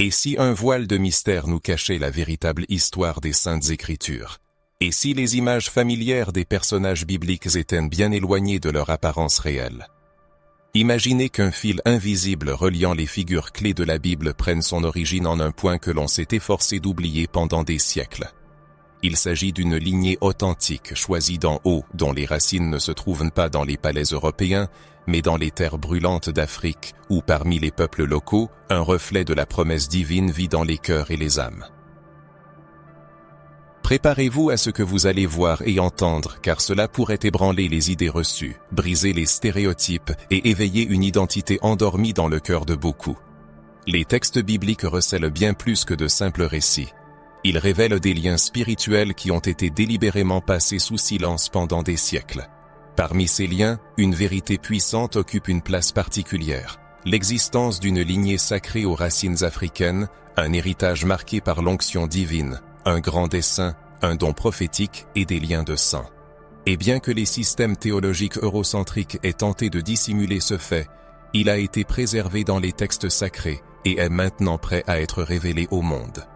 Et si un voile de mystère nous cachait la véritable histoire des Saintes Écritures? Et si les images familières des personnages bibliques étaient bien éloignées de leur apparence réelle? Imaginez qu'un fil invisible reliant les figures clés de la Bible prenne son origine en un point que l'on s'est efforcé d'oublier pendant des siècles. Il s'agit d'une lignée authentique choisie d'en haut, dont les racines ne se trouvent pas dans les palais européens, mais dans les terres brûlantes d'Afrique, où parmi les peuples locaux, un reflet de la promesse divine vit dans les cœurs et les âmes. Préparez-vous à ce que vous allez voir et entendre, car cela pourrait ébranler les idées reçues, briser les stéréotypes et éveiller une identité endormie dans le cœur de beaucoup. Les textes bibliques recèlent bien plus que de simples récits. Ils révèlent des liens spirituels qui ont été délibérément passés sous silence pendant des siècles. Parmi ces liens, une vérité puissante occupe une place particulière. L'existence d'une lignée sacrée aux racines africaines, un héritage marqué par l'onction divine, un grand dessein, un don prophétique et des liens de sang. Et bien que les systèmes théologiques eurocentriques aient tenté de dissimuler ce fait, il a été préservé dans les textes sacrés et est maintenant prêt à être révélé au monde.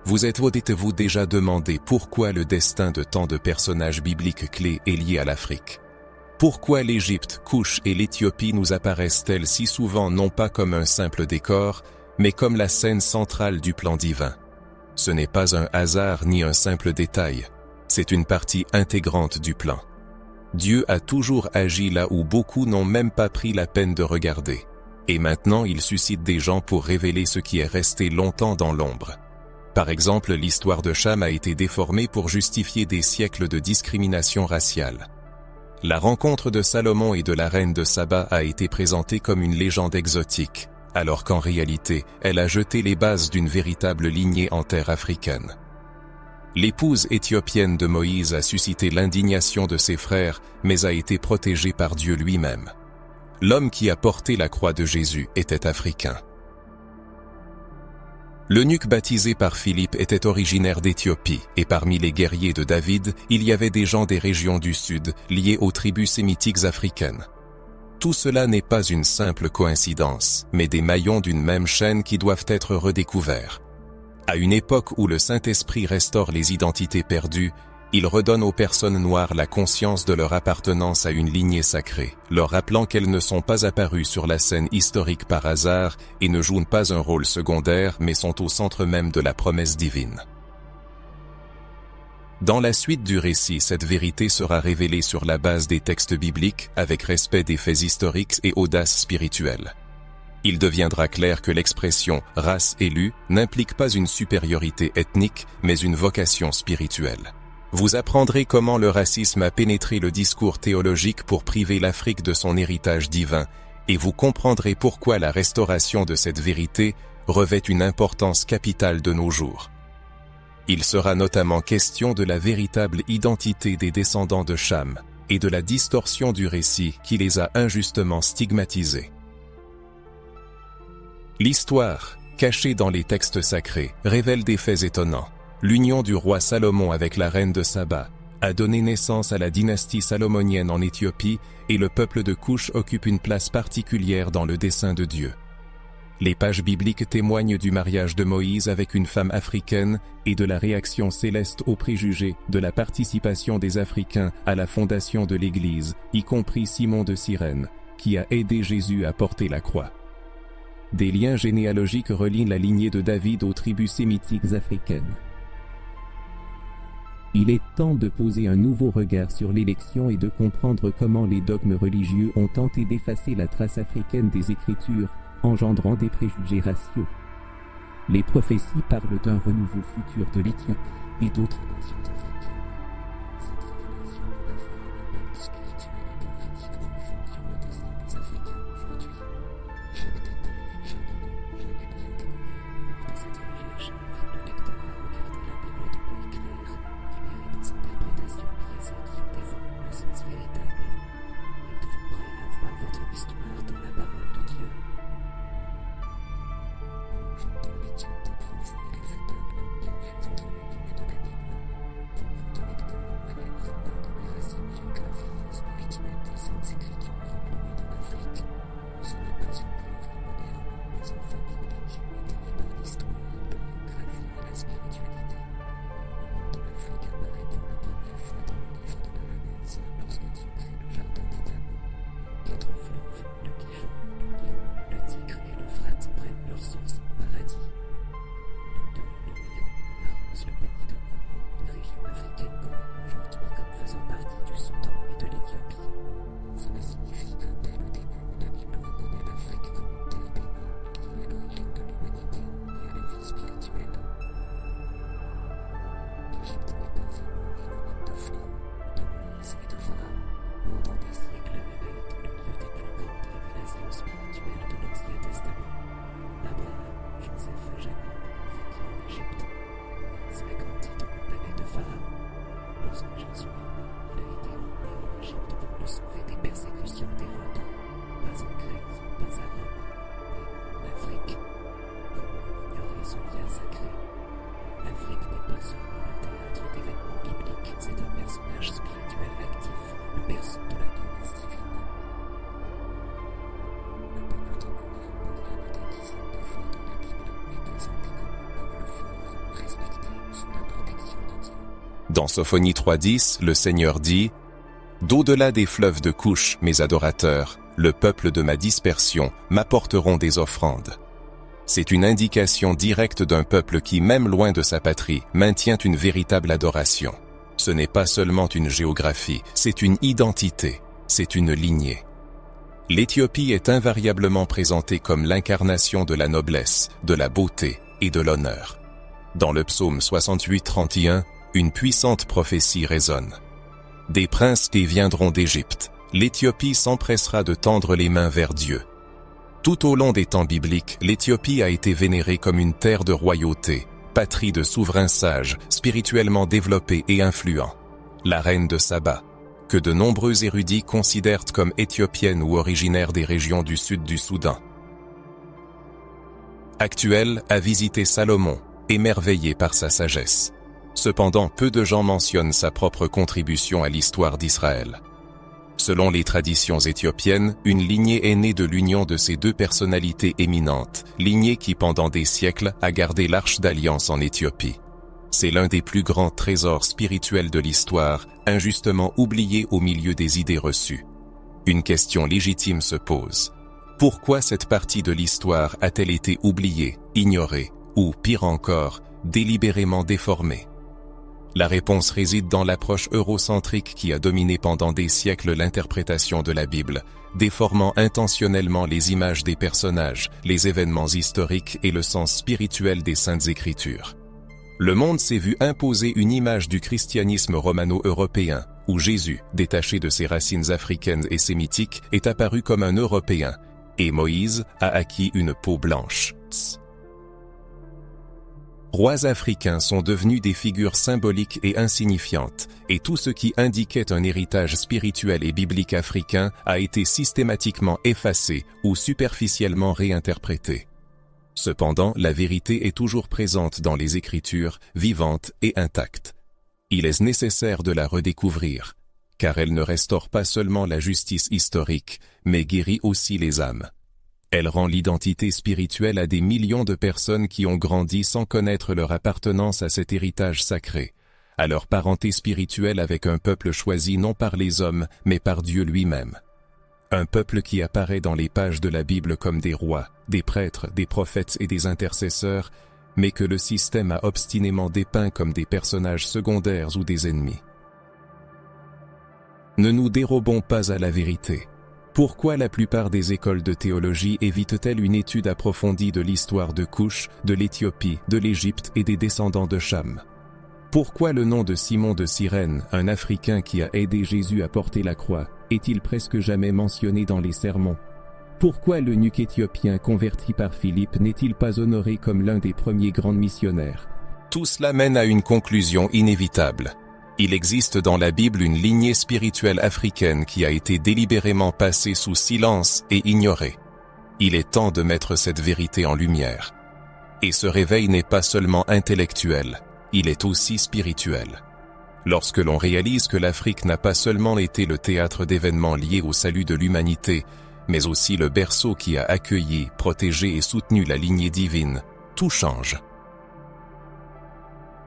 Vous êtes-vous déjà demandé pourquoi le destin de tant de personnages bibliques clés est lié à l'Afrique? Pourquoi l'Égypte, Couche et l'Éthiopie nous apparaissent-elles si souvent non pas comme un simple décor, mais comme la scène centrale du plan divin? Ce n'est pas un hasard ni un simple détail, c'est une partie intégrante du plan. Dieu a toujours agi là où beaucoup n'ont même pas pris la peine de regarder. Et maintenant il suscite des gens pour révéler ce qui est resté longtemps dans l'ombre. Par exemple, l'histoire de Cham a été déformée pour justifier des siècles de discrimination raciale. La rencontre de Salomon et de la reine de Saba a été présentée comme une légende exotique, alors qu'en réalité, elle a jeté les bases d'une véritable lignée en terre africaine. L'épouse éthiopienne de Moïse a suscité l'indignation de ses frères, mais a été protégée par Dieu lui-même. L'homme qui a porté la croix de Jésus était africain. L'eunuque baptisé par Philippe était originaire d'Éthiopie, et parmi les guerriers de David, il y avait des gens des régions du sud, liés aux tribus sémitiques africaines. Tout cela n'est pas une simple coïncidence, mais des maillons d'une même chaîne qui doivent être redécouverts. À une époque où le Saint-Esprit restaure les identités perdues, il redonne aux personnes noires la conscience de leur appartenance à une lignée sacrée, leur rappelant qu'elles ne sont pas apparues sur la scène historique par hasard et ne jouent pas un rôle secondaire mais sont au centre même de la promesse divine. Dans la suite du récit, cette vérité sera révélée sur la base des textes bibliques avec respect des faits historiques et audace spirituelle. Il deviendra clair que l'expression « race élue » n'implique pas une supériorité ethnique mais une vocation spirituelle. Vous apprendrez comment le racisme a pénétré le discours théologique pour priver l'Afrique de son héritage divin, et vous comprendrez pourquoi la restauration de cette vérité revêt une importance capitale de nos jours. Il sera notamment question de la véritable identité des descendants de Cham, et de la distorsion du récit qui les a injustement stigmatisés. L'histoire, cachée dans les textes sacrés, révèle des faits étonnants. L'union du roi Salomon avec la reine de Saba a donné naissance à la dynastie salomonienne en Éthiopie et le peuple de Couche occupe une place particulière dans le dessein de Dieu. Les pages bibliques témoignent du mariage de Moïse avec une femme africaine et de la réaction céleste aux préjugés de la participation des Africains à la fondation de l'Église, y compris Simon de Cyrène, qui a aidé Jésus à porter la croix. Des liens généalogiques relient la lignée de David aux tribus sémitiques africaines. Il est temps de poser un nouveau regard sur l'élection et de comprendre comment les dogmes religieux ont tenté d'effacer la trace africaine des Écritures, engendrant des préjugés raciaux. Les prophéties parlent d'un renouveau futur de l'Éthiopie et d'autres nations africaines. Cette révélation peut avoir un impact spirituel et prophétique profond sur le destin des Africains aujourd'hui. Chaque détail, chaque nom, chaque lieu découvert porte à cette voyage invite le lecteur à regarder la Bible d'un œil clair, libérer des interprétations biaisées qui en déforment le sens véritable. Êtes-vous prêt à voir votre histoire dans la parole de Dieu? J'entends l'étude des profs et les faits d'hommes cachés entre les lignes de la Bible. pas seulement le théâtre d'événements bibliques, c'est un personnage spirituel actif, le berceau de la tendance divine. Le peuple de Moab mourra des dizaines de fois dans la Bible, est présenté comme un peuple fort, respecté sous la protection de Dieu. Dans Sophonie 3.10, le Seigneur dit « D'au-delà des fleuves de Couche, mes adorateurs, le peuple de ma dispersion, m'apporteront des offrandes. » C'est une indication directe d'un peuple qui, même loin de sa patrie, maintient une véritable adoration. Ce n'est pas seulement une géographie, c'est une identité, c'est une lignée. L'Éthiopie est invariablement présentée comme l'incarnation de la noblesse, de la beauté et de l'honneur. Dans le psaume 68-31, une puissante prophétie résonne. « Des princes viendront d'Égypte, l'Éthiopie s'empressera de tendre les mains vers Dieu. » Tout au long des temps bibliques, l'Éthiopie a été vénérée comme une terre de royauté, patrie de souverains sages, spirituellement développés et influents. La reine de Saba, que de nombreux érudits considèrent comme éthiopienne ou originaire des régions du sud du Soudan. Actuel a visité Salomon, émerveillé par sa sagesse. Cependant, peu de gens mentionnent sa propre contribution à l'histoire d'Israël. Selon les traditions éthiopiennes, une lignée est née de l'union de ces deux personnalités éminentes, lignée qui pendant des siècles a gardé l'Arche d'Alliance en Éthiopie. C'est l'un des plus grands trésors spirituels de l'histoire, injustement oublié au milieu des idées reçues. Une question légitime se pose. Pourquoi cette partie de l'histoire a-t-elle été oubliée, ignorée, ou pire encore, délibérément déformée ? La réponse réside dans l'approche eurocentrique qui a dominé pendant des siècles l'interprétation de la Bible, déformant intentionnellement les images des personnages, les événements historiques et le sens spirituel des Saintes Écritures. Le monde s'est vu imposer une image du christianisme romano-européen, où Jésus, détaché de ses racines africaines et sémitiques, est apparu comme un Européen, et Moïse a acquis une peau blanche. Rois africains sont devenus des figures symboliques et insignifiantes, et tout ce qui indiquait un héritage spirituel et biblique africain a été systématiquement effacé ou superficiellement réinterprété. Cependant, la vérité est toujours présente dans les Écritures, vivante et intacte. Il est nécessaire de la redécouvrir, car elle ne restaure pas seulement la justice historique, mais guérit aussi les âmes. Elle rend l'identité spirituelle à des millions de personnes qui ont grandi sans connaître leur appartenance à cet héritage sacré, à leur parenté spirituelle avec un peuple choisi non par les hommes, mais par Dieu lui-même. Un peuple qui apparaît dans les pages de la Bible comme des rois, des prêtres, des prophètes et des intercesseurs, mais que le système a obstinément dépeint comme des personnages secondaires ou des ennemis. Ne nous dérobons pas à la vérité. Pourquoi la plupart des écoles de théologie évitent-elles une étude approfondie de l'histoire de Couche, de l'Éthiopie, de l'Égypte et des descendants de Cham? Pourquoi le nom de Simon de Cyrène, un Africain qui a aidé Jésus à porter la croix, est-il presque jamais mentionné dans les sermons? Pourquoi l'eunuque éthiopien converti par Philippe n'est-il pas honoré comme l'un des premiers grands missionnaires? Tout cela mène à une conclusion inévitable. Il existe dans la Bible une lignée spirituelle africaine qui a été délibérément passée sous silence et ignorée. Il est temps de mettre cette vérité en lumière. Et ce réveil n'est pas seulement intellectuel, il est aussi spirituel. Lorsque l'on réalise que l'Afrique n'a pas seulement été le théâtre d'événements liés au salut de l'humanité, mais aussi le berceau qui a accueilli, protégé et soutenu la lignée divine, tout change.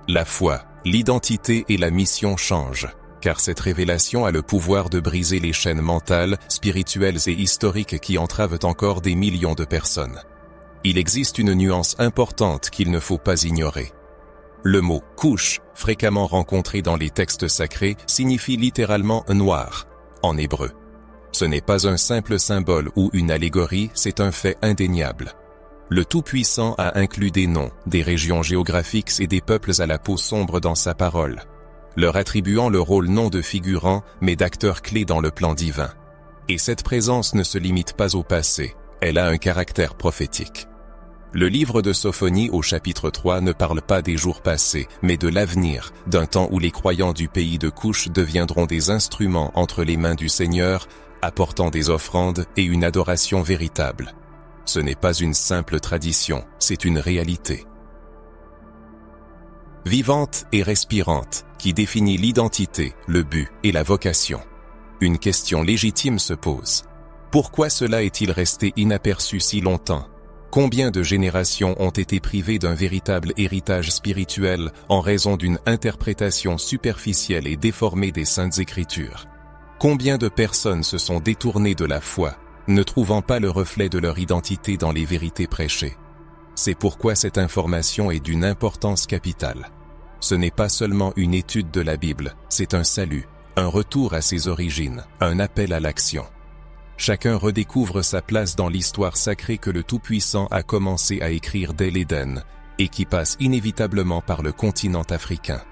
La foi, l'identité et la mission changent, car cette révélation a le pouvoir de briser les chaînes mentales, spirituelles et historiques qui entravent encore des millions de personnes. Il existe une nuance importante qu'il ne faut pas ignorer. Le mot « couche », fréquemment rencontré dans les textes sacrés, signifie littéralement « noir » en hébreu. Ce n'est pas un simple symbole ou une allégorie, c'est un fait indéniable. Le Tout-Puissant a inclus des noms, des régions géographiques et des peuples à la peau sombre dans sa parole, leur attribuant le rôle non de figurants, mais d'acteurs clés dans le plan divin. Et cette présence ne se limite pas au passé, elle a un caractère prophétique. Le livre de Sophonie au chapitre 3 ne parle pas des jours passés, mais de l'avenir, d'un temps où les croyants du pays de Couche deviendront des instruments entre les mains du Seigneur, apportant des offrandes et une adoration véritable. Ce n'est pas une simple tradition, c'est une réalité. vivante et respirante, qui définit l'identité, le but et la vocation. Une question légitime se pose. Pourquoi cela est-il resté inaperçu si longtemps? Combien de générations ont été privées d'un véritable héritage spirituel en raison d'une interprétation superficielle et déformée des Saintes Écritures? Combien de personnes se sont détournées de la foi, ne trouvant pas le reflet de leur identité dans les vérités prêchées? C'est pourquoi cette information est d'une importance capitale. Ce n'est pas seulement une étude de la Bible, c'est un salut, un retour à ses origines, un appel à l'action. Chacun redécouvre sa place dans l'histoire sacrée que le Tout-Puissant a commencé à écrire dès l'Éden, et qui passe inévitablement par le continent africain.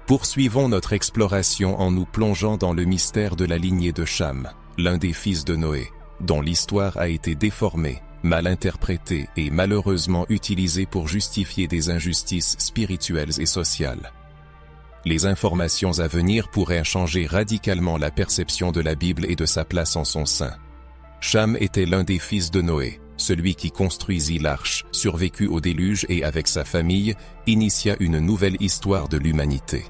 Poursuivons notre exploration en nous plongeant dans le mystère de la lignée de Cham, l'un des fils de Noé, dont l'histoire a été déformée, mal interprétée et malheureusement utilisée pour justifier des injustices spirituelles et sociales. Les informations à venir pourraient changer radicalement la perception de la Bible et de sa place en son sein. Cham était l'un des fils de Noé, celui qui construisit l'arche, survécut au déluge et avec sa famille, initia une nouvelle histoire de l'humanité.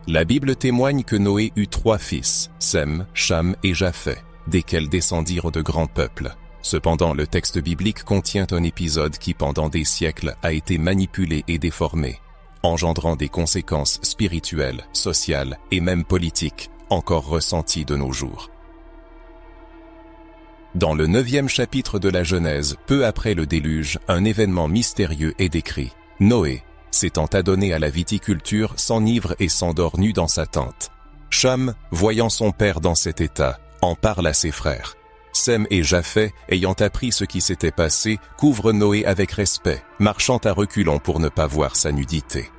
La Bible témoigne que Noé eut 3 fils, Sem, Cham et Japhet, desquels descendirent de grands peuples. Cependant, le texte biblique contient un épisode qui, pendant des siècles, a été manipulé et déformé, engendrant des conséquences spirituelles, sociales et même politiques, encore ressenties de nos jours. Dans le 9e chapitre de la Genèse, peu après le déluge, un événement mystérieux est décrit. Noé, s'étant adonné à la viticulture, s'enivre et s'endort nu dans sa tente. Cham, voyant son père dans cet état, en parle à ses frères. Sem et Japhet, ayant appris ce qui s'était passé, couvrent Noé avec respect, marchant à reculons pour ne pas voir sa nudité.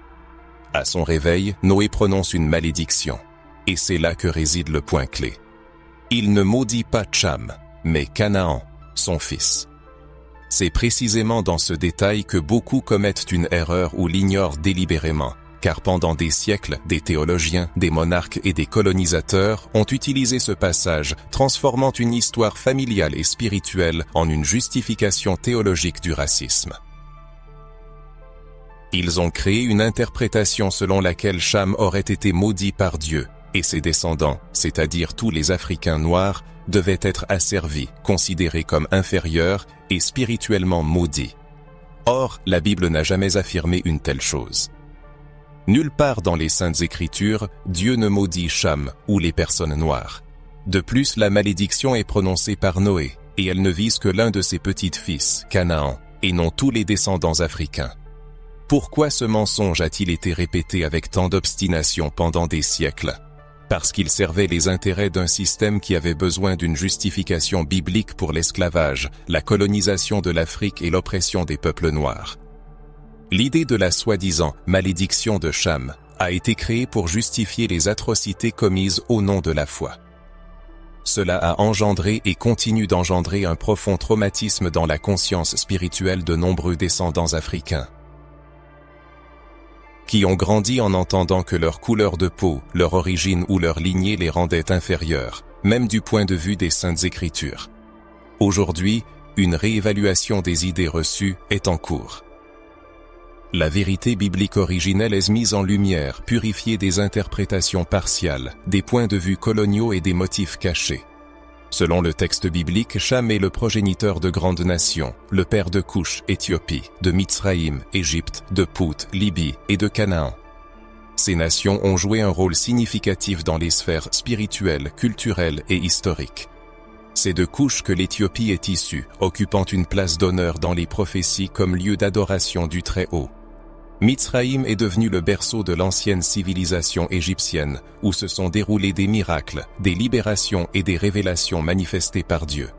À son réveil, Noé prononce une malédiction. Et c'est là que réside le point clé. Il ne maudit pas Cham, mais Canaan, son fils. C'est précisément dans ce détail que beaucoup commettent une erreur ou l'ignorent délibérément, car pendant des siècles, des théologiens, des monarques et des colonisateurs ont utilisé ce passage, transformant une histoire familiale et spirituelle en une justification théologique du racisme. Ils ont créé une interprétation selon laquelle Cham aurait été maudit par Dieu, et ses descendants, c'est-à-dire tous les Africains noirs, devaient être asservis, considérés comme inférieurs et spirituellement maudits. Or, la Bible n'a jamais affirmé une telle chose. Nulle part dans les Saintes Écritures, Dieu ne maudit Cham ou les personnes noires. De plus, la malédiction est prononcée par Noé, et elle ne vise que l'un de ses petits-fils, Canaan, et non tous les descendants africains. Pourquoi ce mensonge a-t-il été répété avec tant d'obstination pendant des siècles? Parce qu'il servait les intérêts d'un système qui avait besoin d'une justification biblique pour l'esclavage, la colonisation de l'Afrique et l'oppression des peuples noirs. L'idée de la soi-disant malédiction de Cham a été créée pour justifier les atrocités commises au nom de la foi. Cela a engendré et continue d'engendrer un profond traumatisme dans la conscience spirituelle de nombreux descendants africains, qui ont grandi en entendant que leur couleur de peau, leur origine ou leur lignée les rendait inférieurs, même du point de vue des Saintes Écritures. Aujourd'hui, une réévaluation des idées reçues est en cours. La vérité biblique originelle est mise en lumière, purifiée des interprétations partiales, des points de vue coloniaux et des motifs cachés. Selon le texte biblique, Cham est le progéniteur de grandes nations, le père de Cush, Éthiopie, de Mitsraïm, Égypte, de Pout, Libye et de Canaan. Ces nations ont joué un rôle significatif dans les sphères spirituelles, culturelles et historiques. C'est de Cush que l'Éthiopie est issue, occupant une place d'honneur dans les prophéties comme lieu d'adoration du Très-Haut. Mitsraïm est devenu le berceau de l'ancienne civilisation égyptienne, où se sont déroulés des miracles, des libérations et des révélations manifestées par Dieu.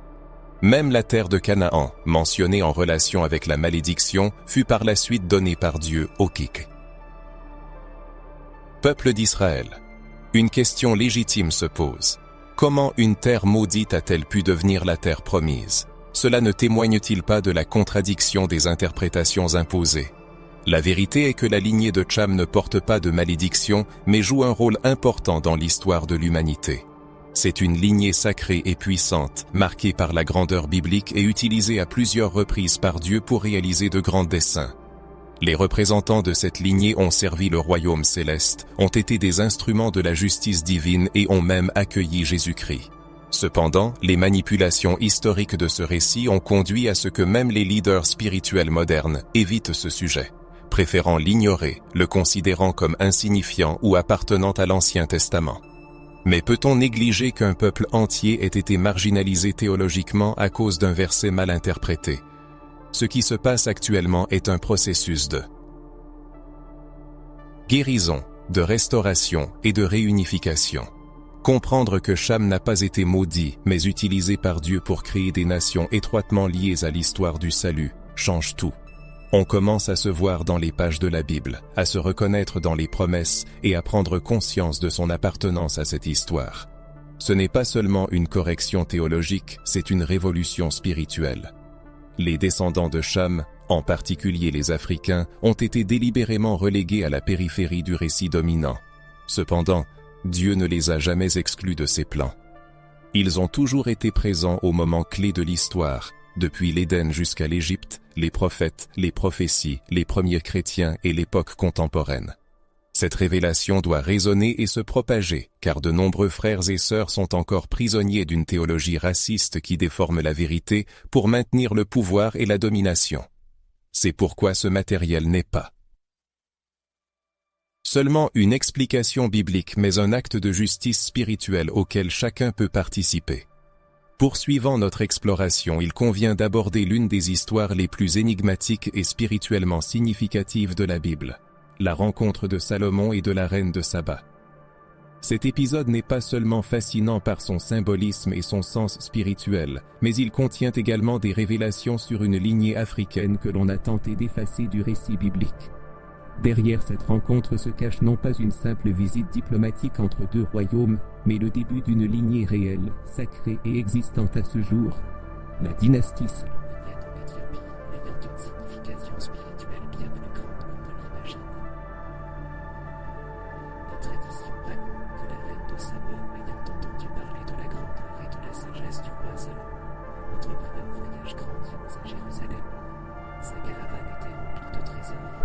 Même la terre de Canaan, mentionnée en relation avec la malédiction, fut par la suite donnée par Dieu au Kik. Peuple d'Israël. Une question légitime se pose. Comment une terre maudite a-t-elle pu devenir la terre promise? Cela ne témoigne-t-il pas de la contradiction des interprétations imposées? La vérité est que la lignée de Cham ne porte pas de malédiction, mais joue un rôle important dans l'histoire de l'humanité. C'est une lignée sacrée et puissante, marquée par la grandeur biblique et utilisée à plusieurs reprises par Dieu pour réaliser de grands desseins. Les représentants de cette lignée ont servi le royaume céleste, ont été des instruments de la justice divine et ont même accueilli Jésus-Christ. Cependant, les manipulations historiques de ce récit ont conduit à ce que même les leaders spirituels modernes évitent ce sujet, préférant l'ignorer, le considérant comme insignifiant ou appartenant à l'Ancien Testament. Mais peut-on négliger qu'un peuple entier ait été marginalisé théologiquement à cause d'un verset mal interprété? Ce qui se passe actuellement est un processus de guérison, de restauration et de réunification. Comprendre que Cham n'a pas été maudit, mais utilisé par Dieu pour créer des nations étroitement liées à l'histoire du salut, change tout. On commence à se voir dans les pages de la Bible, à se reconnaître dans les promesses et à prendre conscience de son appartenance à cette histoire. Ce n'est pas seulement une correction théologique, c'est une révolution spirituelle. Les descendants de Cham, en particulier les Africains, ont été délibérément relégués à la périphérie du récit dominant. Cependant, Dieu ne les a jamais exclus de ses plans. Ils ont toujours été présents au moment clé de l'histoire, depuis l'Éden jusqu'à l'Égypte, les prophètes, les prophéties, les premiers chrétiens et l'époque contemporaine. Cette révélation doit résonner et se propager, car de nombreux frères et sœurs sont encore prisonniers d'une théologie raciste qui déforme la vérité pour maintenir le pouvoir et la domination. C'est pourquoi ce matériel n'est pas seulement une explication biblique mais un acte de justice spirituelle auquel chacun peut participer. Poursuivant notre exploration, il convient d'aborder l'une des histoires les plus énigmatiques et spirituellement significatives de la Bible, la rencontre de Salomon et de la reine de Saba. Cet épisode n'est pas seulement fascinant par son symbolisme et son sens spirituel, mais il contient également des révélations sur une lignée africaine que l'on a tenté d'effacer du récit biblique. Derrière cette rencontre se cache non pas une simple visite diplomatique entre deux royaumes, mais le début d'une lignée réelle, sacrée et existante à ce jour, la dynastie salomonienne en Éthiopie ayant une signification spirituelle bien plus grande qu'on ne l'imagine. La tradition raconte que la reine de Saba, ayant entendu parler de la grandeur et de la sagesse du roi Salomon, entreprit un voyage grandiose à Jérusalem. Sa caravane était remplie de trésors,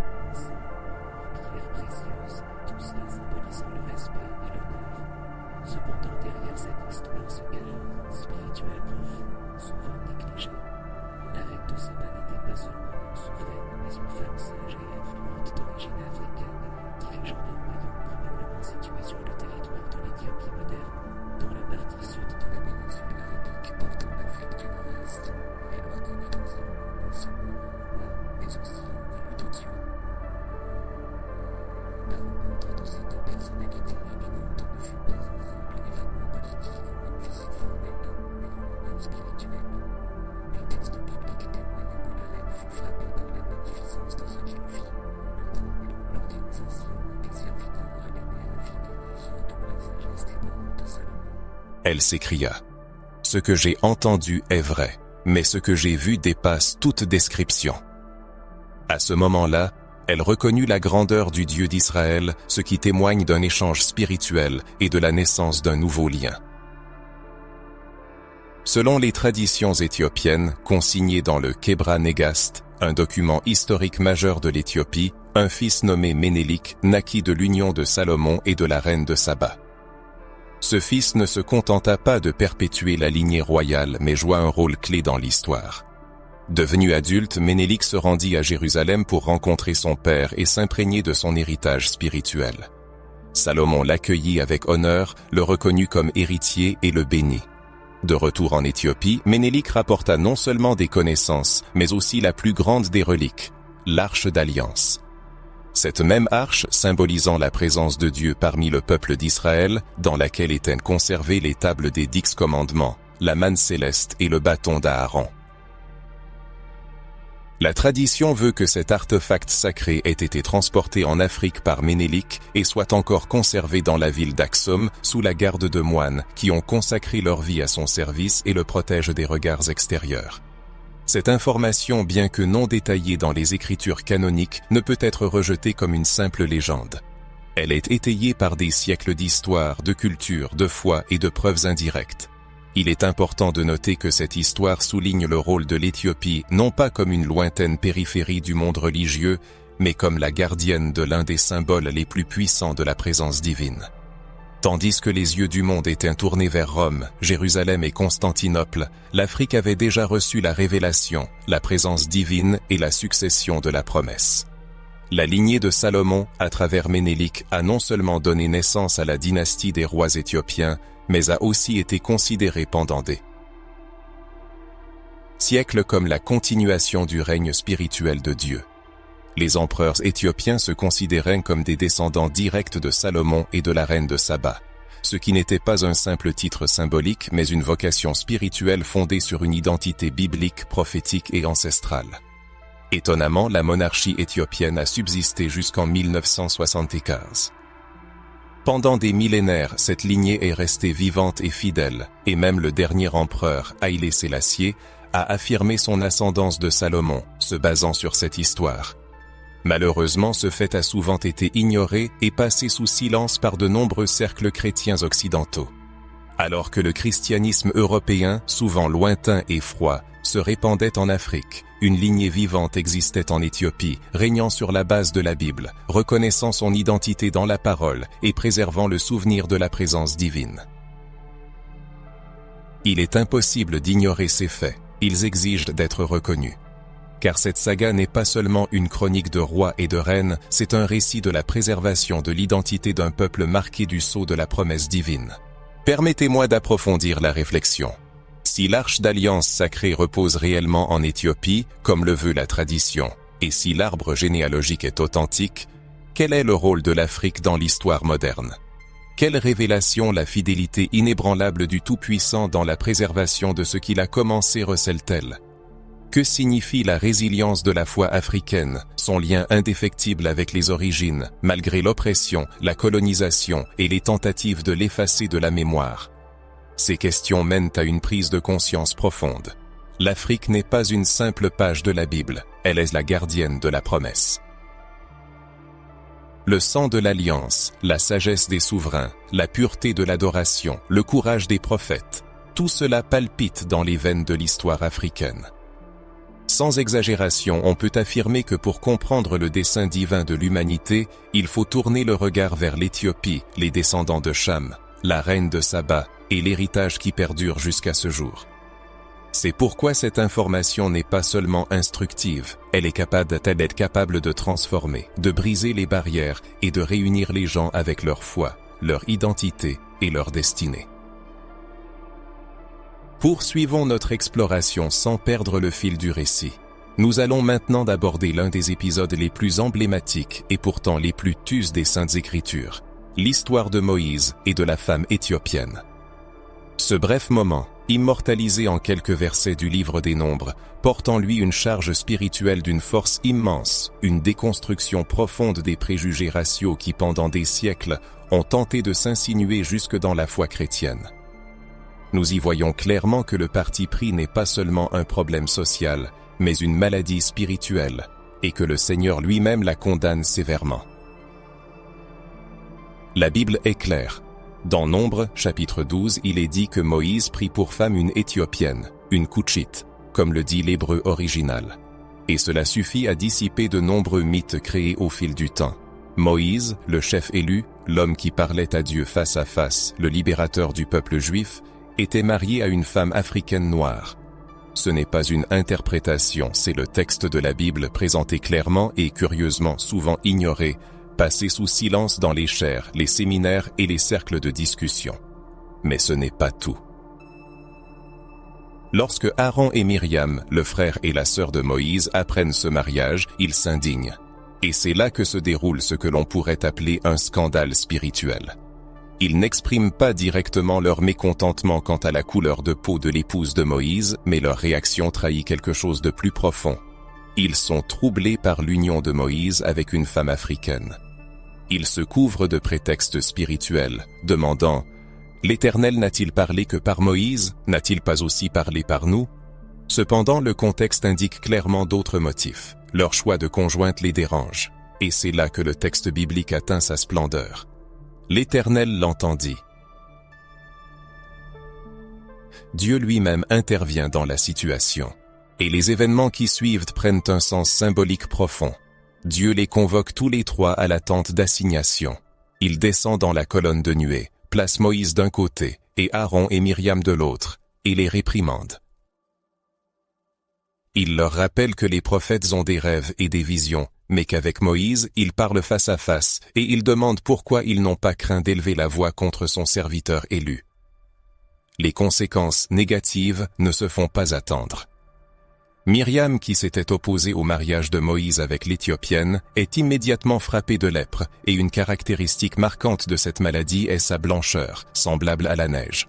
pierres précieuses, tout cela symbolisant le respect et l'honneur. Cependant, derrière cette histoire se cache un spirituel profond, souvent négligé. La reine de Saba n'était pas seulement une souveraine, mais une femme sage et influente d'origine africaine, dirigeant un royaume probablement situé sur le territoire de l'Éthiopie moderne, dans la partie sud de la péninsule arabique portant l'Afrique du Nord-Est. Elle reconnut dans Salomon non seulement un roi, mais aussi un élu de Dieu. La rencontre de ces deux personnalités éminentes ne fut pas un simple événement politique ou une visite formelle, mais un moment spirituel. Les textes bibliques témoignent que la reine fut frappée par la magnificence de ce qu'elle vit. Un trouble, l'organisation, des serviteurs amenés à la vie et surtout la sagesse des parents de Salomon. Elle s'écria : « Ce que j'ai entendu est vrai, mais ce que j'ai vu dépasse toute description. » À ce moment-là, elle reconnut la grandeur du Dieu d'Israël, ce qui témoigne d'un échange spirituel et de la naissance d'un nouveau lien. Selon les traditions éthiopiennes, consignées dans le Kebra Négast, un document historique majeur de l'Éthiopie, un fils nommé Ménélik naquit de l'union de Salomon et de la reine de Saba. Ce fils ne se contenta pas de perpétuer la lignée royale, mais joua un rôle clé dans l'histoire. Devenu adulte, Ménélik se rendit à Jérusalem pour rencontrer son père et s'imprégner de son héritage spirituel. Salomon l'accueillit avec honneur, le reconnut comme héritier et le bénit. De retour en Éthiopie, Ménélik rapporta non seulement des connaissances, mais aussi la plus grande des reliques, l'Arche d'Alliance. Cette même arche, symbolisant la présence de Dieu parmi le peuple d'Israël, dans laquelle étaient conservées les tables des 10 commandements, la manne céleste et le bâton d'Aaron. La tradition veut que cet artefact sacré ait été transporté en Afrique par Ménélik et soit encore conservé dans la ville d'Aksum sous la garde de moines qui ont consacré leur vie à son service et le protègent des regards extérieurs. Cette information, bien que non détaillée dans les écritures canoniques, ne peut être rejetée comme une simple légende. Elle est étayée par des siècles d'histoire, de culture, de foi et de preuves indirectes. Il est important de noter que cette histoire souligne le rôle de l'Éthiopie non pas comme une lointaine périphérie du monde religieux, mais comme la gardienne de l'un des symboles les plus puissants de la présence divine. Tandis que les yeux du monde étaient tournés vers Rome, Jérusalem et Constantinople, l'Afrique avait déjà reçu la révélation, la présence divine et la succession de la promesse. La lignée de Salomon, à travers Ménélik, a non seulement donné naissance à la dynastie des rois éthiopiens, mais a aussi été considérée pendant des siècles comme la continuation du règne spirituel de Dieu. Les empereurs éthiopiens se considéraient comme des descendants directs de Salomon et de la reine de Saba, ce qui n'était pas un simple titre symbolique mais une vocation spirituelle fondée sur une identité biblique, prophétique et ancestrale. Étonnamment, la monarchie éthiopienne a subsisté jusqu'en 1975. Pendant des millénaires, cette lignée est restée vivante et fidèle, et même le dernier empereur, Haïlé Sélassié, a affirmé son ascendance de Salomon, se basant sur cette histoire. Malheureusement, ce fait a souvent été ignoré et passé sous silence par de nombreux cercles chrétiens occidentaux. Alors que le christianisme européen, souvent lointain et froid, se répandait en Afrique, une lignée vivante existait en Éthiopie, régnant sur la base de la Bible, reconnaissant son identité dans la parole et préservant le souvenir de la présence divine. Il est impossible d'ignorer ces faits, ils exigent d'être reconnus. Car cette saga n'est pas seulement une chronique de rois et de reines, c'est un récit de la préservation de l'identité d'un peuple marqué du sceau de la promesse divine. Permettez-moi d'approfondir la réflexion. Si l'arche d'alliance sacrée repose réellement en Éthiopie, comme le veut la tradition, et si l'arbre généalogique est authentique, quel est le rôle de l'Afrique dans l'histoire moderne? Quelle révélation la fidélité inébranlable du Tout-Puissant dans la préservation de ce qu'il a commencé recèle-t-elle? Que signifie la résilience de la foi africaine, son lien indéfectible avec les origines, malgré l'oppression, la colonisation et les tentatives de l'effacer de la mémoire? Ces questions mènent à une prise de conscience profonde. L'Afrique n'est pas une simple page de la Bible, elle est la gardienne de la promesse. Le sang de l'alliance, la sagesse des souverains, la pureté de l'adoration, le courage des prophètes, tout cela palpite dans les veines de l'histoire africaine. Sans exagération, on peut affirmer que pour comprendre le dessein divin de l'humanité, il faut tourner le regard vers l'Éthiopie, les descendants de Cham, la reine de Saba, et l'héritage qui perdure jusqu'à ce jour. C'est pourquoi cette information n'est pas seulement instructive, elle est capable de transformer, de briser les barrières et de réunir les gens avec leur foi, leur identité et leur destinée. Poursuivons notre exploration sans perdre le fil du récit. Nous allons maintenant aborder l'un des épisodes les plus emblématiques et pourtant les plus tus des Saintes Écritures, l'histoire de Moïse et de la femme éthiopienne. Ce bref moment, immortalisé en quelques versets du livre des Nombres, porte en lui une charge spirituelle d'une force immense, une déconstruction profonde des préjugés raciaux qui pendant des siècles ont tenté de s'insinuer jusque dans la foi chrétienne. Nous y voyons clairement que le parti pris n'est pas seulement un problème social, mais une maladie spirituelle, et que le Seigneur lui-même la condamne sévèrement. La Bible est claire. Dans Nombres, chapitre 12, il est dit que Moïse prit pour femme une Éthiopienne, une Couchite, comme le dit l'hébreu original. Et cela suffit à dissiper de nombreux mythes créés au fil du temps. Moïse, le chef élu, l'homme qui parlait à Dieu face à face, le libérateur du peuple juif, était marié à une femme africaine noire. Ce n'est pas une interprétation, c'est le texte de la Bible présenté clairement et curieusement souvent ignoré, passé sous silence dans les chaires, les séminaires et les cercles de discussion. Mais ce n'est pas tout. Lorsque Aaron et Myriam, le frère et la sœur de Moïse, apprennent ce mariage, ils s'indignent. Et c'est là que se déroule ce que l'on pourrait appeler un scandale spirituel. Ils n'expriment pas directement leur mécontentement quant à la couleur de peau de l'épouse de Moïse, mais leur réaction trahit quelque chose de plus profond. Ils sont troublés par l'union de Moïse avec une femme africaine. Ils se couvrent de prétextes spirituels, demandant « L'Éternel n'a-t-il parlé que par Moïse? N'a-t-il pas aussi parlé par nous ?» Cependant, le contexte indique clairement d'autres motifs. Leur choix de conjointe les dérange. Et c'est là que le texte biblique atteint sa splendeur. L'Éternel l'entendit. Dieu lui-même intervient dans la situation. Et les événements qui suivent prennent un sens symbolique profond. Dieu les convoque tous les trois à la tente d'assignation. Il descend dans la colonne de nuée, place Moïse d'un côté et Aaron et Myriam de l'autre, et les réprimande. Il leur rappelle que les prophètes ont des rêves et des visions, mais qu'avec Moïse, il parle face à face, et il demande pourquoi ils n'ont pas craint d'élever la voix contre son serviteur élu. Les conséquences négatives ne se font pas attendre. Myriam, qui s'était opposée au mariage de Moïse avec l'Éthiopienne, est immédiatement frappée de lèpre, et une caractéristique marquante de cette maladie est sa blancheur, semblable à la neige.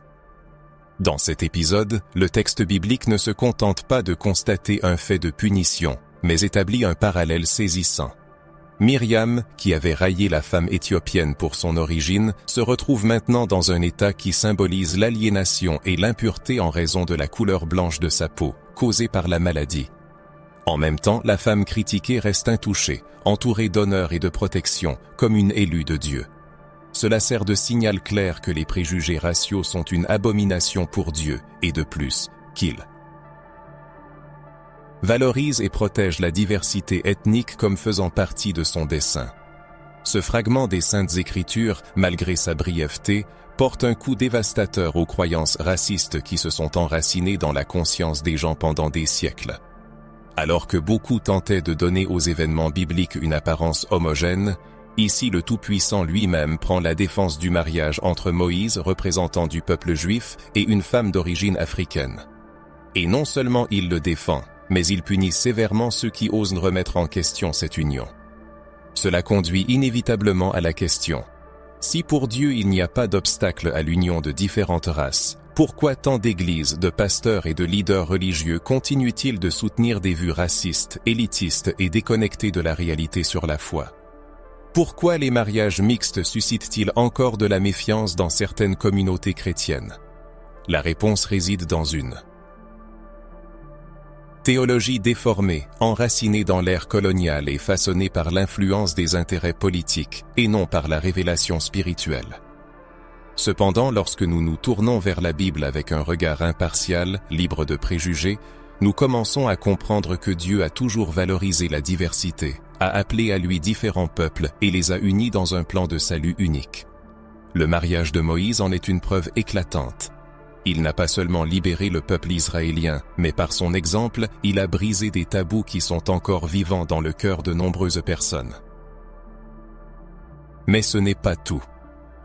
Dans cet épisode, le texte biblique ne se contente pas de constater un fait de punition, mais établit un parallèle saisissant. Myriam, qui avait raillé la femme éthiopienne pour son origine, se retrouve maintenant dans un état qui symbolise l'aliénation et l'impureté en raison de la couleur blanche de sa peau, causée par la maladie. En même temps, la femme critiquée reste intouchée, entourée d'honneur et de protection, comme une élue de Dieu. Cela sert de signal clair que les préjugés raciaux sont une abomination pour Dieu, et de plus, qu'il valorise et protège la diversité ethnique comme faisant partie de son dessein. Ce fragment des Saintes Écritures, malgré sa brièveté, porte un coup dévastateur aux croyances racistes qui se sont enracinées dans la conscience des gens pendant des siècles. Alors que beaucoup tentaient de donner aux événements bibliques une apparence homogène, ici le Tout-Puissant lui-même prend la défense du mariage entre Moïse, représentant du peuple juif, et une femme d'origine africaine. Et non seulement il le défend, mais il punit sévèrement ceux qui osent remettre en question cette union. Cela conduit inévitablement à la question: si pour Dieu il n'y a pas d'obstacle à l'union de différentes races, pourquoi tant d'églises, de pasteurs et de leaders religieux continuent-ils de soutenir des vues racistes, élitistes et déconnectées de la réalité sur la foi? Pourquoi les mariages mixtes suscitent-ils encore de la méfiance dans certaines communautés chrétiennes? La réponse réside dans une théologie déformée, enracinée dans l'ère coloniale et façonnée par l'influence des intérêts politiques, et non par la révélation spirituelle. Cependant, lorsque nous nous tournons vers la Bible avec un regard impartial, libre de préjugés, nous commençons à comprendre que Dieu a toujours valorisé la diversité, a appelé à lui différents peuples et les a unis dans un plan de salut unique. Le mariage de Moïse en est une preuve éclatante. Il n'a pas seulement libéré le peuple israélien, mais par son exemple, il a brisé des tabous qui sont encore vivants dans le cœur de nombreuses personnes. Mais ce n'est pas tout.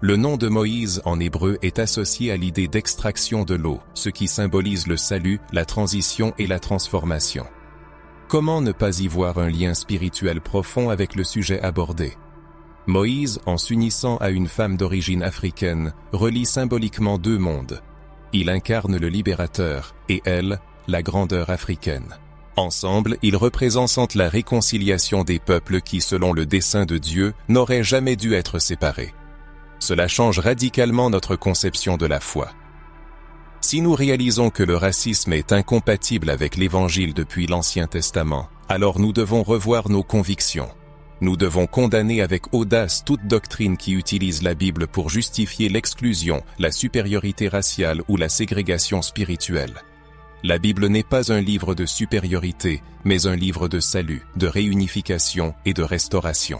Le nom de Moïse en hébreu est associé à l'idée d'extraction de l'eau, ce qui symbolise le salut, la transition et la transformation. Comment ne pas y voir un lien spirituel profond avec le sujet abordé? Moïse, en s'unissant à une femme d'origine africaine, relie symboliquement deux mondes. Il incarne le libérateur, et elle, la grandeur africaine. Ensemble, ils représentent la réconciliation des peuples qui, selon le dessein de Dieu, n'auraient jamais dû être séparés. Cela change radicalement notre conception de la foi. Si nous réalisons que le racisme est incompatible avec l'Évangile depuis l'Ancien Testament, alors nous devons revoir nos convictions. Nous devons condamner avec audace toute doctrine qui utilise la Bible pour justifier l'exclusion, la supériorité raciale ou la ségrégation spirituelle. La Bible n'est pas un livre de supériorité, mais un livre de salut, de réunification et de restauration.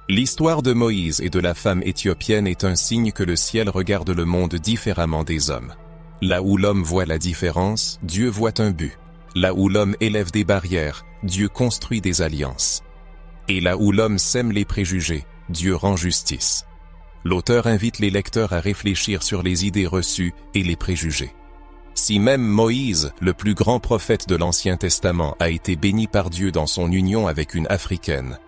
L'histoire de Moïse et de la femme éthiopienne est un signe que le ciel regarde le monde différemment des hommes. Là où l'homme voit la différence, Dieu voit un but. Là où l'homme élève des barrières, Dieu construit des alliances. Et là où l'homme sème les préjugés, Dieu rend justice. L'auteur invite les lecteurs à réfléchir sur les idées reçues et les préjugés. Si même Moïse, le plus grand prophète de l'Ancien Testament, a été béni par Dieu dans son union avec une Africaine,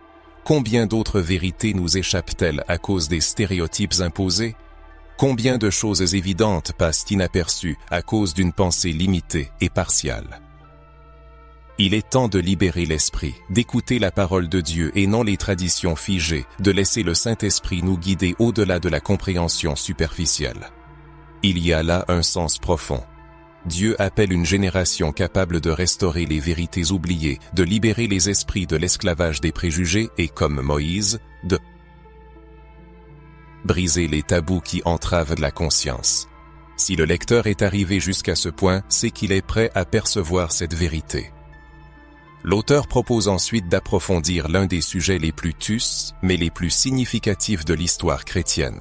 combien d'autres vérités nous échappent-elles à cause des stéréotypes imposés? Combien de choses évidentes passent inaperçues à cause d'une pensée limitée et partiale? Il est temps de libérer l'esprit, d'écouter la parole de Dieu et non les traditions figées, de laisser le Saint-Esprit nous guider au-delà de la compréhension superficielle. Il y a là un sens profond. Dieu appelle une génération capable de restaurer les vérités oubliées, de libérer les esprits de l'esclavage des préjugés et, comme Moïse, de briser les tabous qui entravent la conscience. Si le lecteur est arrivé jusqu'à ce point, c'est qu'il est prêt à percevoir cette vérité. L'auteur propose ensuite d'approfondir l'un des sujets les plus tus, mais les plus significatifs de l'histoire chrétienne: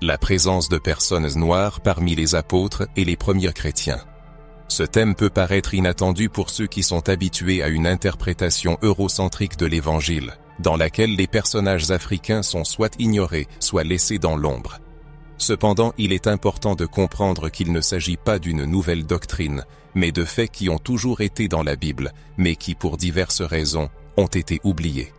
la présence de personnes noires parmi les apôtres et les premiers chrétiens. Ce thème peut paraître inattendu pour ceux qui sont habitués à une interprétation eurocentrique de l'Évangile, dans laquelle les personnages africains sont soit ignorés, soit laissés dans l'ombre. Cependant, il est important de comprendre qu'il ne s'agit pas d'une nouvelle doctrine, mais de faits qui ont toujours été dans la Bible, mais qui, pour diverses raisons, ont été oubliés.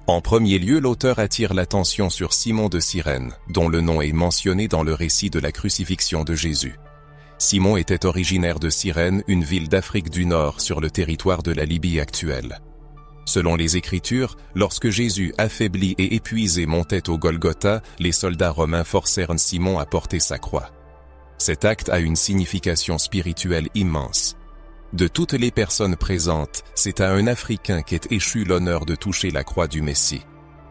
En premier lieu, l'auteur attire l'attention sur Simon de Cyrène, dont le nom est mentionné dans le récit de la crucifixion de Jésus. Simon était originaire de Cyrène, une ville d'Afrique du Nord sur le territoire de la Libye actuelle. Selon les Écritures, lorsque Jésus, affaibli et épuisé, montait au Golgotha, les soldats romains forcèrent Simon à porter sa croix. Cet acte a une signification spirituelle immense. De toutes les personnes présentes, c'est à un Africain qu'est échu l'honneur de toucher la croix du Messie.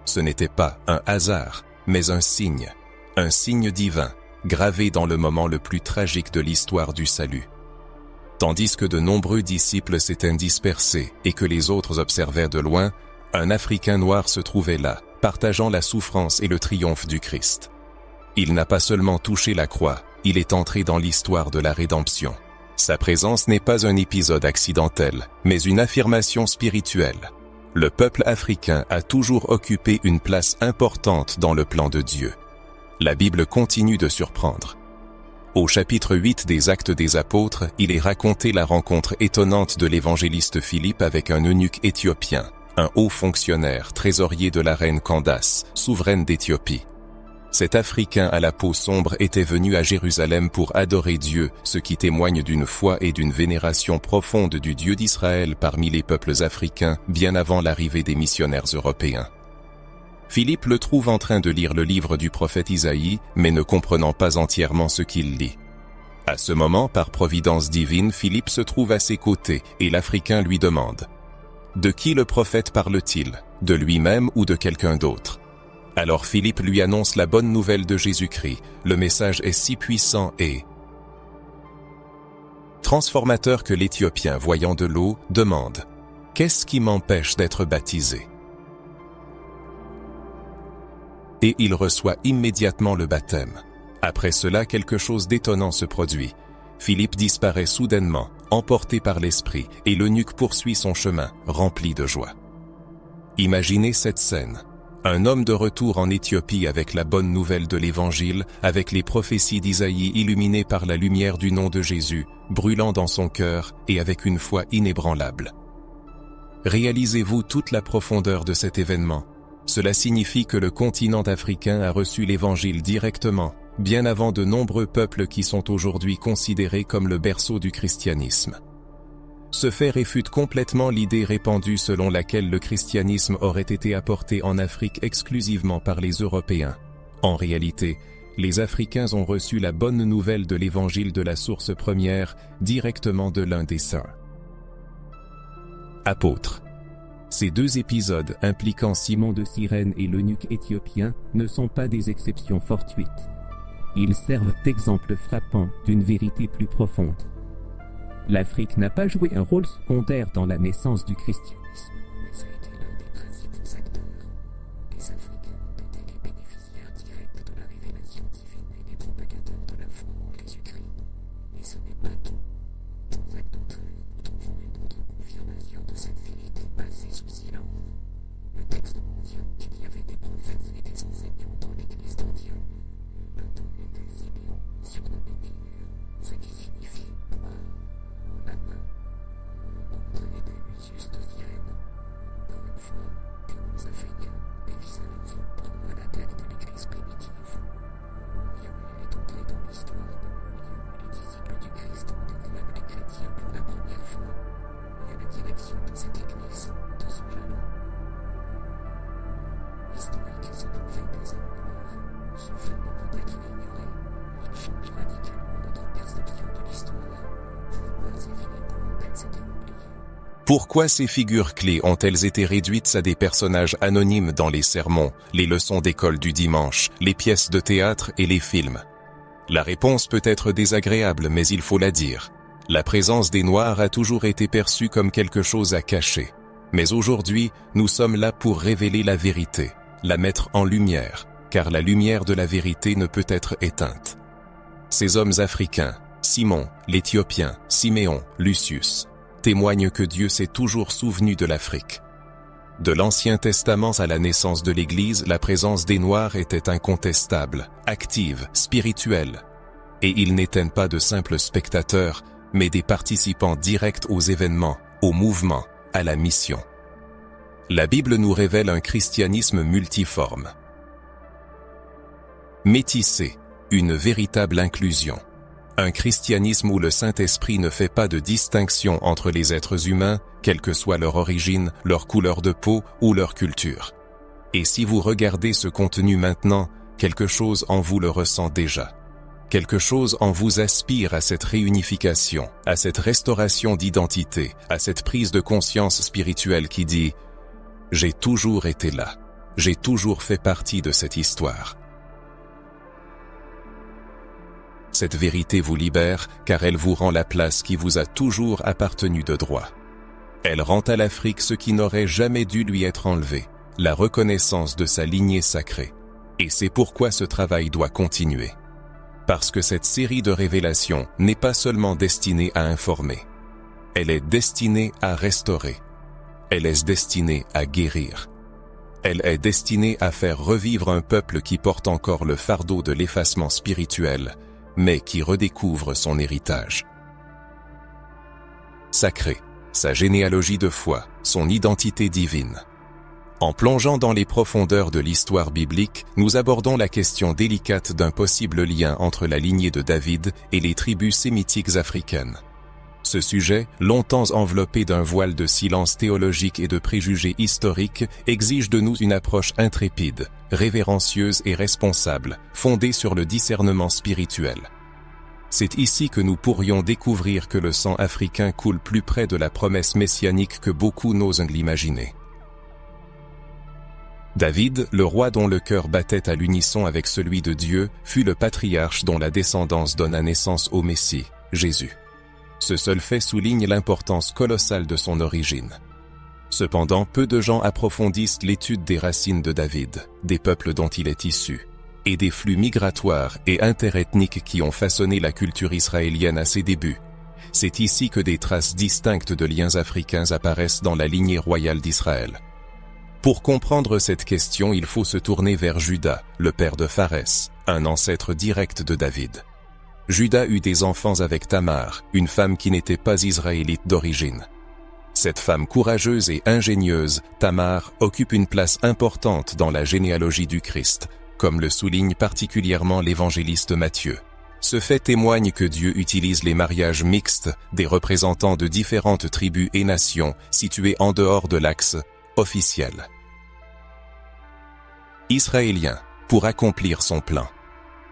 Ce n'était pas un hasard, mais un signe divin, gravé dans le moment le plus tragique de l'histoire du salut. Tandis que de nombreux disciples s'étaient dispersés et que les autres observaient de loin, un Africain noir se trouvait là, partageant la souffrance et le triomphe du Christ. Il n'a pas seulement touché la croix, il est entré dans l'histoire de la rédemption. Sa présence n'est pas un épisode accidentel, mais une affirmation spirituelle. Le peuple africain a toujours occupé une place importante dans le plan de Dieu. La Bible continue de surprendre. Au chapitre 8 des Actes des Apôtres, il est raconté la rencontre étonnante de l'évangéliste Philippe avec un eunuque éthiopien, un haut fonctionnaire, trésorier de la reine Candace, souveraine d'Éthiopie. Cet Africain à la peau sombre était venu à Jérusalem pour adorer Dieu, ce qui témoigne d'une foi et d'une vénération profonde du Dieu d'Israël parmi les peuples africains, bien avant l'arrivée des missionnaires européens. Philippe le trouve en train de lire le livre du prophète Isaïe, mais ne comprenant pas entièrement ce qu'il lit. À ce moment, par providence divine, Philippe se trouve à ses côtés et l'Africain lui demande: « De qui le prophète parle-t-il? De lui-même ou de quelqu'un d'autre ?» Alors Philippe lui annonce la bonne nouvelle de Jésus-Christ. Le message est si puissant et transformateur que l'Éthiopien, voyant de l'eau, demande: « Qu'est-ce qui m'empêche d'être baptisé ?» Et il reçoit immédiatement le baptême. Après cela, quelque chose d'étonnant se produit. Philippe disparaît soudainement, emporté par l'esprit, et l'eunuque poursuit son chemin, rempli de joie. Imaginez cette scène. Un homme de retour en Éthiopie avec la bonne nouvelle de l'Évangile, avec les prophéties d'Isaïe illuminées par la lumière du nom de Jésus, brûlant dans son cœur et avec une foi inébranlable. Réalisez-vous toute la profondeur de cet événement. Cela signifie que le continent africain a reçu l'Évangile directement, bien avant de nombreux peuples qui sont aujourd'hui considérés comme le berceau du christianisme. Ce fait réfute complètement l'idée répandue selon laquelle le christianisme aurait été apporté en Afrique exclusivement par les Européens. En réalité, les Africains ont reçu la bonne nouvelle de l'Évangile de la source première directement de l'un des saints. Apôtres. Ces deux épisodes impliquant Simon de Cyrène et l'eunuque éthiopien ne sont pas des exceptions fortuites. Ils servent d'exemple frappant d'une vérité plus profonde. L'Afrique n'a pas joué un rôle secondaire dans la naissance du christianisme, mais ça a été l'un des principaux acteurs. Les Africains ont été les bénéficiaires directs de la révélation divine et les propagateurs de la foi en Jésus-Christ. Et ce n'est pas tout. Dans Actes 13, nous trouvons une autre confirmation de cette vérité passée sous silence. Le texte mentionne qu'il y avait des prophètes et des enseignants dans l'église d'Antioche. L'un d'eux était Siméon, surnommé Niger, ce qui signifie noir. L'autre était Lucius de Cyrène. Encore une fois, des noms africains, des visages sombres à la tête de l'église primitive. Gabriel est entré dans l'histoire comme le lieu où les disciples du Christ ont découvert les chrétiens pour la première fois, et à la direction de cette église, de son jalon. Historique se trouvait des hommes noirs. Ce fait ne peut être ignoré. Il change radicalement notre perception de l'histoire. Pourquoi ces figures clés ont-elles été réduites à des personnages anonymes dans les sermons, les leçons d'école du dimanche, les pièces de théâtre et les films? La réponse peut être désagréable, mais il faut la dire. La présence des Noirs a toujours été perçue comme quelque chose à cacher. Mais aujourd'hui, nous sommes là pour révéler la vérité, la mettre en lumière, car la lumière de la vérité ne peut être éteinte. Ces hommes africains, Simon, l'Éthiopien, Siméon, Lucius, témoignent que Dieu s'est toujours souvenu de l'Afrique. De l'Ancien Testament à la naissance de l'Église, la présence des Noirs était incontestable, active, spirituelle. Et ils n'étaient pas de simples spectateurs, mais des participants directs aux événements, aux mouvements, à la mission. La Bible nous révèle un christianisme multiforme. Métissé, une véritable inclusion. Un christianisme où le Saint-Esprit ne fait pas de distinction entre les êtres humains, quelle que soit leur origine, leur couleur de peau ou leur culture. Et si vous regardez ce contenu maintenant, quelque chose en vous le ressent déjà. Quelque chose en vous aspire à cette réunification, à cette restauration d'identité, à cette prise de conscience spirituelle qui dit « J'ai toujours été là, j'ai toujours fait partie de cette histoire ». Cette vérité vous libère car elle vous rend la place qui vous a toujours appartenu de droit. Elle rend à l'Afrique ce qui n'aurait jamais dû lui être enlevé, la reconnaissance de sa lignée sacrée. Et c'est pourquoi ce travail doit continuer. Parce que cette série de révélations n'est pas seulement destinée à informer. Elle est destinée à restaurer. Elle est destinée à guérir. Elle est destinée à faire revivre un peuple qui porte encore le fardeau de l'effacement spirituel, mais qui redécouvre son héritage. Sacré, sa généalogie de foi, son identité divine. En plongeant dans les profondeurs de l'histoire biblique, nous abordons la question délicate d'un possible lien entre la lignée de David et les tribus sémitiques africaines. Ce sujet, longtemps enveloppé d'un voile de silence théologique et de préjugés historiques, exige de nous une approche intrépide, révérencieuse et responsable, fondée sur le discernement spirituel. C'est ici que nous pourrions découvrir que le sang africain coule plus près de la promesse messianique que beaucoup n'osent l'imaginer. David, le roi dont le cœur battait à l'unisson avec celui de Dieu, fut le patriarche dont la descendance donna naissance au Messie, Jésus. Ce seul fait souligne l'importance colossale de son origine. Cependant, peu de gens approfondissent l'étude des racines de David, des peuples dont il est issu, et des flux migratoires et interethniques qui ont façonné la culture israélienne à ses débuts. C'est ici que des traces distinctes de liens africains apparaissent dans la lignée royale d'Israël. Pour comprendre cette question, il faut se tourner vers Juda, le père de Pharès, un ancêtre direct de David. Juda eut des enfants avec Tamar, une femme qui n'était pas israélite d'origine. Cette femme courageuse et ingénieuse, Tamar, occupe une place importante dans la généalogie du Christ, comme le souligne particulièrement l'évangéliste Matthieu. Ce fait témoigne que Dieu utilise les mariages mixtes des représentants de différentes tribus et nations situées en dehors de l'axe officiel israélien, pour accomplir son plan.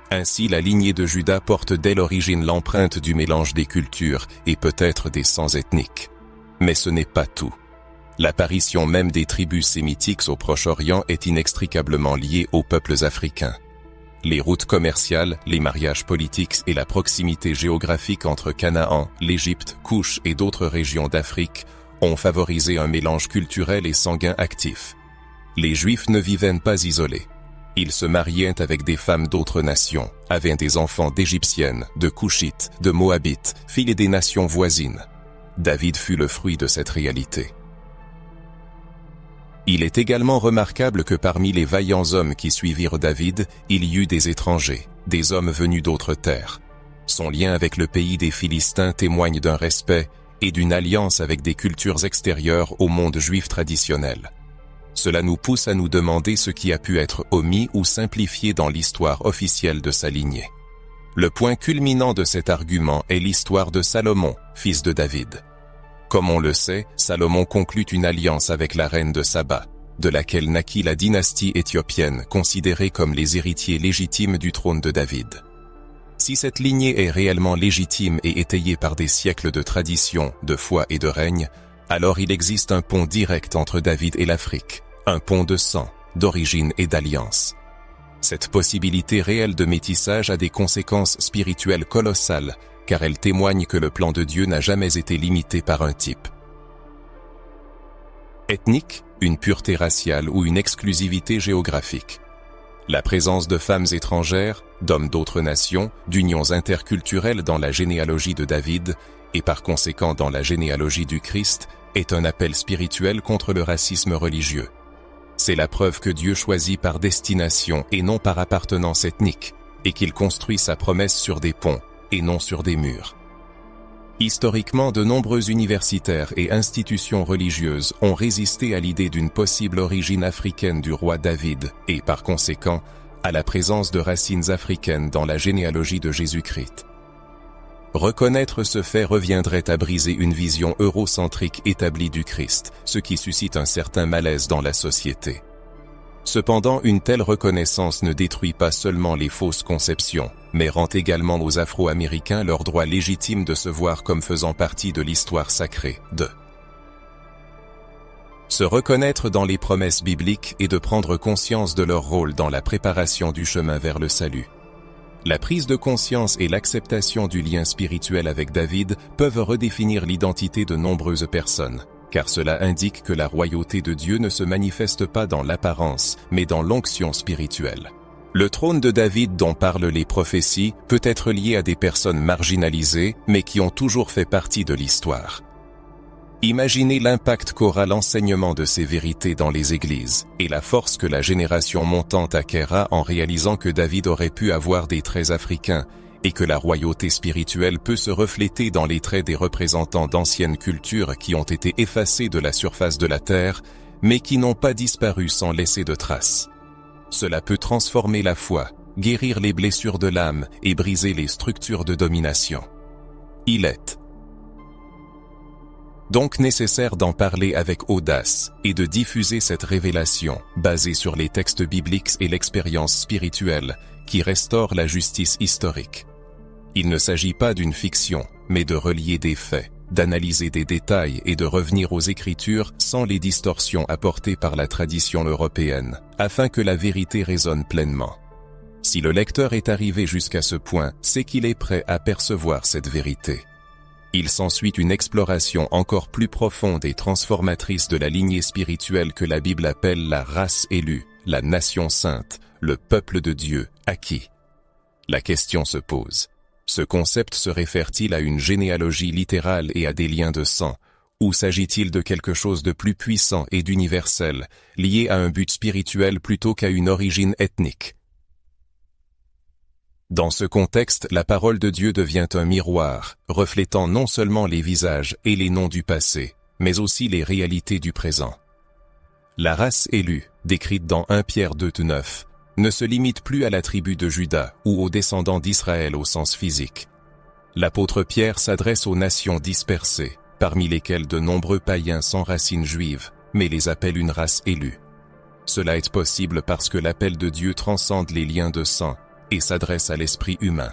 Ainsi, la lignée de Juda porte dès l'origine l'empreinte du mélange des cultures et peut-être des sangs ethniques. Mais ce n'est pas tout. L'apparition même des tribus sémitiques au Proche-Orient est inextricablement liée aux peuples africains. Les routes commerciales, les mariages politiques et la proximité géographique entre Canaan, l'Égypte, Couche et d'autres régions d'Afrique ont favorisé un mélange culturel et sanguin actif. Les Juifs ne vivaient pas isolés. Ils se mariaient avec des femmes d'autres nations, avaient des enfants d'Égyptiennes, de Couchites, de Moabites, filles des nations voisines. David fut le fruit de cette réalité. Il est également remarquable que parmi les vaillants hommes qui suivirent David, il y eut des étrangers, des hommes venus d'autres terres. Son lien avec le pays des Philistins témoigne d'un respect et d'une alliance avec des cultures extérieures au monde juif traditionnel. Cela nous pousse à nous demander ce qui a pu être omis ou simplifié dans l'histoire officielle de sa lignée. Le point culminant de cet argument est l'histoire de Salomon, fils de David. Comme on le sait, Salomon conclut une alliance avec la reine de Saba, de laquelle naquit la dynastie éthiopienne, considérée comme les héritiers légitimes du trône de David. Si cette lignée est réellement légitime et étayée par des siècles de tradition, de foi et de règne, alors il existe un pont direct entre David et l'Afrique, un pont de sang, d'origine et d'alliance. Cette possibilité réelle de métissage a des conséquences spirituelles colossales, car elle témoigne que le plan de Dieu n'a jamais été limité par un type ethnique, une pureté raciale ou une exclusivité géographique. La présence de femmes étrangères, d'hommes d'autres nations, d'unions interculturelles dans la généalogie de David, et par conséquent dans la généalogie du Christ, est un appel spirituel contre le racisme religieux. C'est la preuve que Dieu choisit par destination et non par appartenance ethnique, et qu'il construit sa promesse sur des ponts, et non sur des murs. Historiquement, de nombreux universitaires et institutions religieuses ont résisté à l'idée d'une possible origine africaine du roi David et, par conséquent, à la présence de racines africaines dans la généalogie de Jésus-Christ. Reconnaître ce fait reviendrait à briser une vision eurocentrique établie du Christ, ce qui suscite un certain malaise dans la société. Cependant, une telle reconnaissance ne détruit pas seulement les fausses conceptions, mais rend également aux Afro-Américains leur droit légitime de se voir comme faisant partie de l'histoire sacrée, de se reconnaître dans les promesses bibliques et de prendre conscience de leur rôle dans la préparation du chemin vers le salut. La prise de conscience et l'acceptation du lien spirituel avec David peuvent redéfinir l'identité de nombreuses personnes, car cela indique que la royauté de Dieu ne se manifeste pas dans l'apparence, mais dans l'onction spirituelle. Le trône de David dont parlent les prophéties peut être lié à des personnes marginalisées, mais qui ont toujours fait partie de l'histoire. Imaginez l'impact qu'aura l'enseignement de ces vérités dans les églises, et la force que la génération montante acquerra en réalisant que David aurait pu avoir des traits africains, et que la royauté spirituelle peut se refléter dans les traits des représentants d'anciennes cultures qui ont été effacés de la surface de la terre, mais qui n'ont pas disparu sans laisser de traces. Cela peut transformer la foi, guérir les blessures de l'âme et briser les structures de domination. Il est donc nécessaire d'en parler avec audace et de diffuser cette révélation, basée sur les textes bibliques et l'expérience spirituelle, qui restaure la justice historique. Il ne s'agit pas d'une fiction, mais de relier des faits, d'analyser des détails et de revenir aux Écritures sans les distorsions apportées par la tradition européenne, afin que la vérité résonne pleinement. Si le lecteur est arrivé jusqu'à ce point, c'est qu'il est prêt à percevoir cette vérité. Il s'ensuit une exploration encore plus profonde et transformatrice de la lignée spirituelle que la Bible appelle la race élue, la nation sainte, le peuple de Dieu, acquis. La question se pose. Ce concept se réfère-t-il à une généalogie littérale et à des liens de sang, ou s'agit-il de quelque chose de plus puissant et d'universel, lié à un but spirituel plutôt qu'à une origine ethnique? Dans ce contexte, la parole de Dieu devient un miroir, reflétant non seulement les visages et les noms du passé, mais aussi les réalités du présent. La race élue, décrite dans 1 Pierre 2:9, ne se limite plus à la tribu de Juda ou aux descendants d'Israël au sens physique. L'apôtre Pierre s'adresse aux nations dispersées, parmi lesquelles de nombreux païens sans racines juives, mais les appelle une race élue. Cela est possible parce que l'appel de Dieu transcende les liens de sang et s'adresse à l'esprit humain.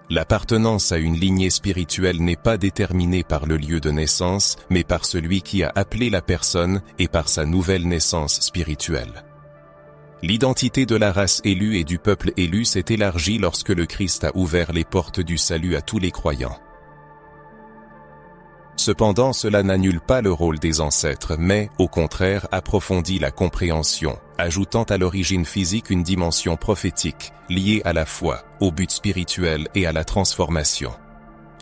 L'appartenance à une lignée spirituelle n'est pas déterminée par le lieu de naissance, mais par celui qui a appelé la personne et par sa nouvelle naissance spirituelle. L'identité de la race élue et du peuple élu s'est élargie lorsque le Christ a ouvert les portes du salut à tous les croyants. Cependant, cela n'annule pas le rôle des ancêtres, mais, au contraire, approfondit la compréhension, ajoutant à l'origine physique une dimension prophétique, liée à la foi, au but spirituel et à la transformation.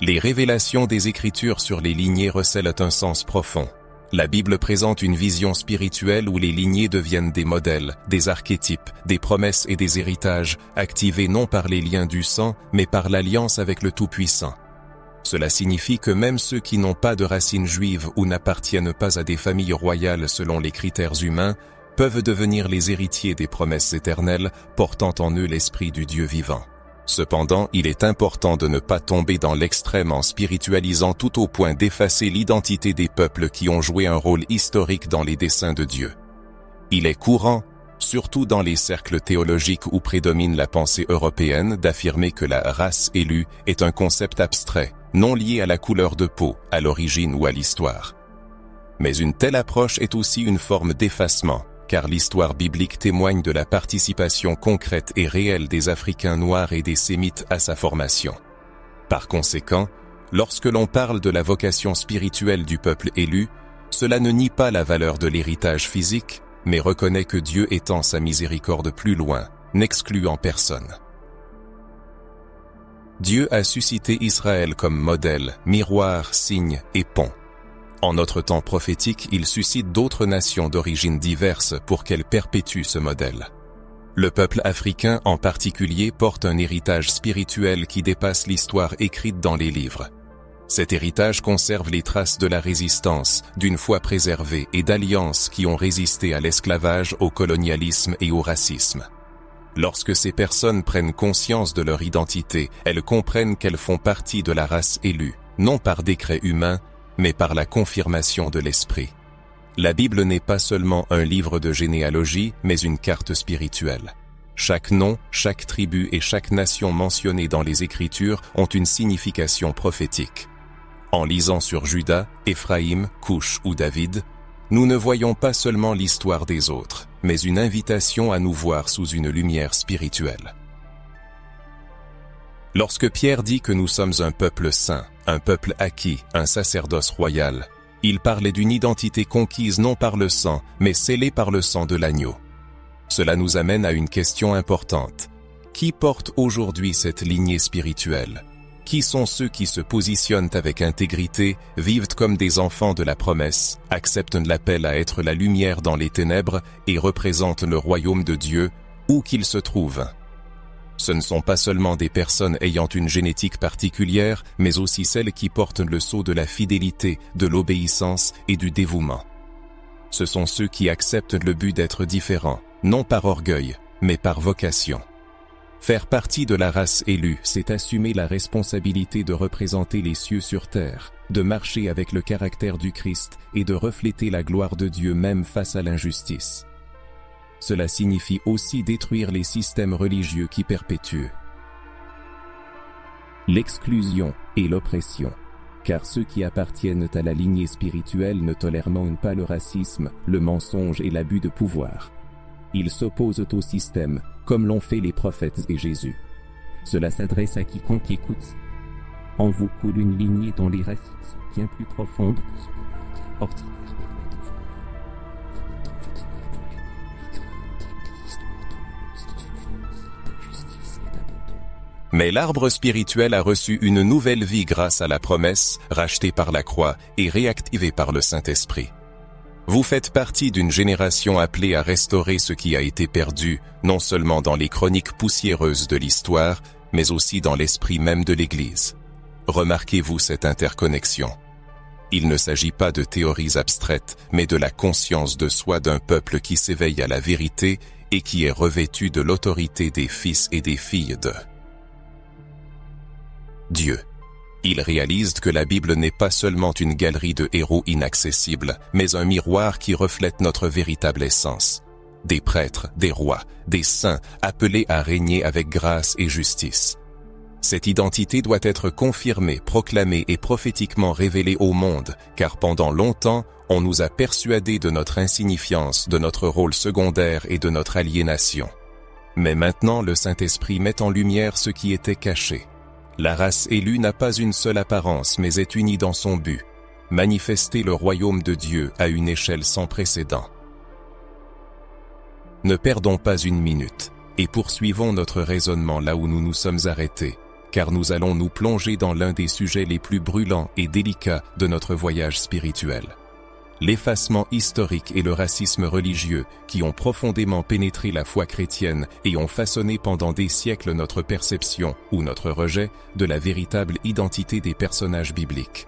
Les révélations des Écritures sur les lignées recèlent un sens profond. La Bible présente une vision spirituelle où les lignées deviennent des modèles, des archétypes, des promesses et des héritages, activés non par les liens du sang, mais par l'alliance avec le Tout-Puissant. Cela signifie que même ceux qui n'ont pas de racines juives ou n'appartiennent pas à des familles royales selon les critères humains, peuvent devenir les héritiers des promesses éternelles, portant en eux l'esprit du Dieu vivant. Cependant, il est important de ne pas tomber dans l'extrême en spiritualisant tout au point d'effacer l'identité des peuples qui ont joué un rôle historique dans les desseins de Dieu. Il est courant, surtout dans les cercles théologiques où prédomine la pensée européenne, d'affirmer que la race élue est un concept abstrait, non lié à la couleur de peau, à l'origine ou à l'histoire. Mais une telle approche est aussi une forme d'effacement, car l'histoire biblique témoigne de la participation concrète et réelle des Africains noirs et des Sémites à sa formation. Par conséquent, lorsque l'on parle de la vocation spirituelle du peuple élu, cela ne nie pas la valeur de l'héritage physique, mais reconnaît que Dieu étend sa miséricorde plus loin, n'excluant personne. Dieu a suscité Israël comme modèle, miroir, signe et pont. En notre temps prophétique, il suscite d'autres nations d'origines diverses pour qu'elles perpétuent ce modèle. Le peuple africain en particulier porte un héritage spirituel qui dépasse l'histoire écrite dans les livres. Cet héritage conserve les traces de la résistance, d'une foi préservée et d'alliances qui ont résisté à l'esclavage, au colonialisme et au racisme. Lorsque ces personnes prennent conscience de leur identité, elles comprennent qu'elles font partie de la race élue, non par décret humain, mais par la confirmation de l'esprit. La Bible n'est pas seulement un livre de généalogie, mais une carte spirituelle. Chaque nom, chaque tribu et chaque nation mentionnée dans les Écritures ont une signification prophétique. En lisant sur Juda, Éphraïm, Couche ou David, nous ne voyons pas seulement l'histoire des autres, mais une invitation à nous voir sous une lumière spirituelle. Lorsque Pierre dit que nous sommes un peuple saint, un peuple acquis, un sacerdoce royal, il parlait d'une identité conquise non par le sang, mais scellée par le sang de l'agneau. Cela nous amène à une question importante. Qui porte aujourd'hui cette lignée spirituelle ? Qui sont ceux qui se positionnent avec intégrité, vivent comme des enfants de la promesse, acceptent l'appel à être la lumière dans les ténèbres et représentent le royaume de Dieu, où qu'ils se trouvent? Ce ne sont pas seulement des personnes ayant une génétique particulière, mais aussi celles qui portent le sceau de la fidélité, de l'obéissance et du dévouement. Ce sont ceux qui acceptent le but d'être différents, non par orgueil, mais par vocation. Faire partie de la race élue, c'est assumer la responsabilité de représenter les cieux sur terre, de marcher avec le caractère du Christ et de refléter la gloire de Dieu même face à l'injustice. Cela signifie aussi détruire les systèmes religieux qui perpétuent l'exclusion et l'oppression, car ceux qui appartiennent à la lignée spirituelle ne tolèrent pas le racisme, le mensonge et l'abus de pouvoir. Ils s'opposent au système, comme l'ont fait les prophètes et Jésus. Cela s'adresse à quiconque écoute. En vous coule une lignée dont les racines sont bien plus profondes que ce que ordinaire permet de voir. Mais l'arbre spirituel a reçu une nouvelle vie grâce à la promesse, rachetée par la croix et réactivée par le Saint-Esprit. Vous faites partie d'une génération appelée à restaurer ce qui a été perdu, non seulement dans les chroniques poussiéreuses de l'histoire, mais aussi dans l'esprit même de l'Église. Remarquez-vous cette interconnexion. Il ne s'agit pas de théories abstraites, mais de la conscience de soi d'un peuple qui s'éveille à la vérité et qui est revêtu de l'autorité des fils et des filles de Dieu. Il réalise que la Bible n'est pas seulement une galerie de héros inaccessibles, mais un miroir qui reflète notre véritable essence. Des prêtres, des rois, des saints appelés à régner avec grâce et justice. Cette identité doit être confirmée, proclamée et prophétiquement révélée au monde, car pendant longtemps, on nous a persuadés de notre insignifiance, de notre rôle secondaire et de notre aliénation. Mais maintenant, le Saint-Esprit met en lumière ce qui était caché. La race élue n'a pas une seule apparence, mais est unie dans son but, manifester le royaume de Dieu à une échelle sans précédent. Ne perdons pas une minute, et poursuivons notre raisonnement là où nous nous sommes arrêtés, car nous allons nous plonger dans l'un des sujets les plus brûlants et délicats de notre voyage spirituel. L'effacement historique et le racisme religieux qui ont profondément pénétré la foi chrétienne et ont façonné pendant des siècles notre perception ou notre rejet de la véritable identité des personnages bibliques.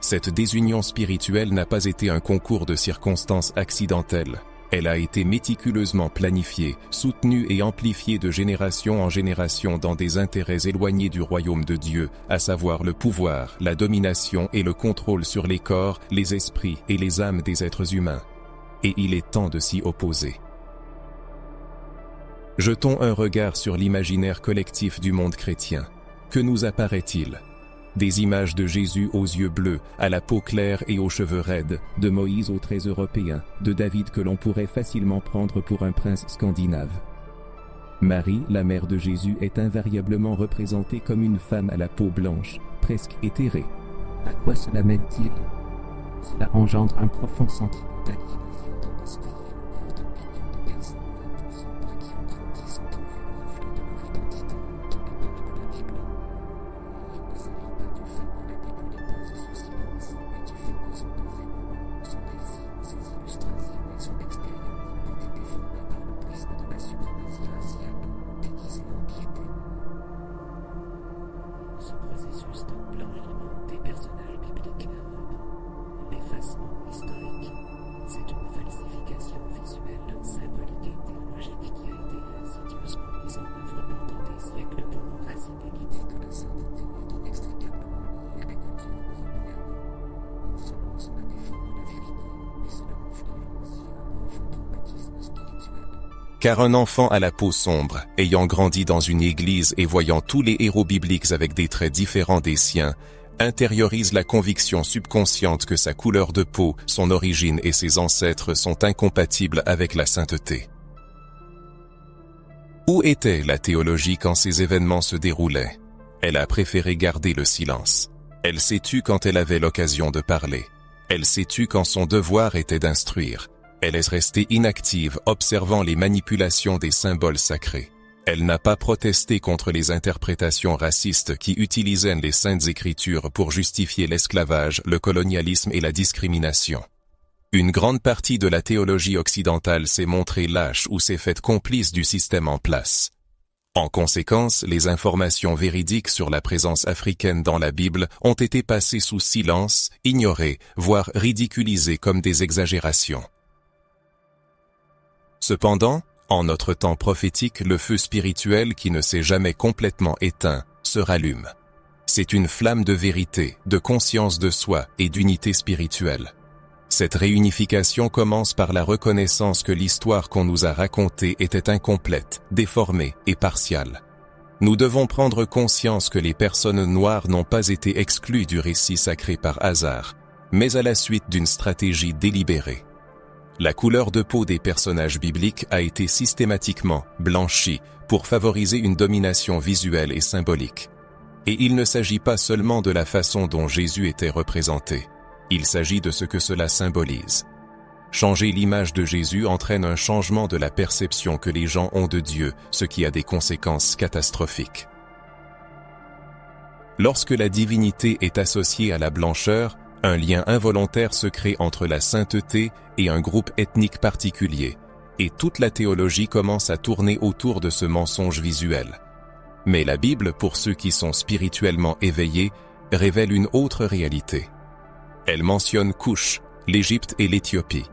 Cette désunion spirituelle n'a pas été un concours de circonstances accidentelles. Elle a été méticuleusement planifiée, soutenue et amplifiée de génération en génération dans des intérêts éloignés du royaume de Dieu, à savoir le pouvoir, la domination et le contrôle sur les corps, les esprits et les âmes des êtres humains. Et il est temps de s'y opposer. Jetons un regard sur l'imaginaire collectif du monde chrétien. Que nous apparaît-il ? Des images de Jésus aux yeux bleus, à la peau claire et aux cheveux raides, de Moïse aux traits européens, de David que l'on pourrait facilement prendre pour un prince scandinave. Marie, la mère de Jésus, est invariablement représentée comme une femme à la peau blanche, presque éthérée. À quoi cela mène-t-il? Cela engendre un profond sentiment d'aliénation dans l'esprit et le cœur de millions de personnes à tous sombres qui ont grandi sans trouver le reflet de leur identité dans les pages de la Bible. Il ne s'agit pas du fait que la Bible les pose sous silence, mais du fait que son enseignement, son récit, ses illustrations et son expérience ont été formés par le prisme de la suprématie raciale, déguisée en piété. Ce processus de blanchiment des personnages bibliques arabes, l'effacement historique, c'est une falsification visuelle, symbolique et théologique qui a été insidieusement mise en œuvre pendant des siècles pour enraciner l'idée que la sainteté est inextricablement liée à la culture européenne. Non seulement cela déforme la vérité, mais cela inflige aussi un profond traumatisme spirituel. Car un enfant à la peau sombre, ayant grandi dans une église et voyant tous les héros bibliques avec des traits différents des siens, intériorise la conviction subconsciente que sa couleur de peau, son origine et ses ancêtres sont incompatibles avec la sainteté. Où était la théologie quand ces événements se déroulaient? Elle a préféré garder le silence. Elle s'est tue quand elle avait l'occasion de parler. Elle s'est tue quand son devoir était d'instruire. Elle est restée inactive, observant les manipulations des symboles sacrés. Elle n'a pas protesté contre les interprétations racistes qui utilisaient les saintes écritures pour justifier l'esclavage, le colonialisme et la discrimination. Une grande partie de la théologie occidentale s'est montrée lâche ou s'est faite complice du système en place. En conséquence, les informations véridiques sur la présence africaine dans la Bible ont été passées sous silence, ignorées, voire ridiculisées comme des exagérations. Cependant, en notre temps prophétique, le feu spirituel qui ne s'est jamais complètement éteint se rallume. C'est une flamme de vérité, de conscience de soi et d'unité spirituelle. Cette réunification commence par la reconnaissance que l'histoire qu'on nous a racontée était incomplète, déformée et partiale. Nous devons prendre conscience que les personnes noires n'ont pas été exclues du récit sacré par hasard, mais à la suite d'une stratégie délibérée. La couleur de peau des personnages bibliques a été systématiquement blanchie pour favoriser une domination visuelle et symbolique. Et il ne s'agit pas seulement de la façon dont Jésus était représenté, il s'agit de ce que cela symbolise. Changer l'image de Jésus entraîne un changement de la perception que les gens ont de Dieu, ce qui a des conséquences catastrophiques. Lorsque la divinité est associée à la blancheur, un lien involontaire se crée entre la sainteté et un groupe ethnique particulier, et toute la théologie commence à tourner autour de ce mensonge visuel. Mais la Bible, pour ceux qui sont spirituellement éveillés, révèle une autre réalité. Elle mentionne Couche, l'Égypte et l'Éthiopie.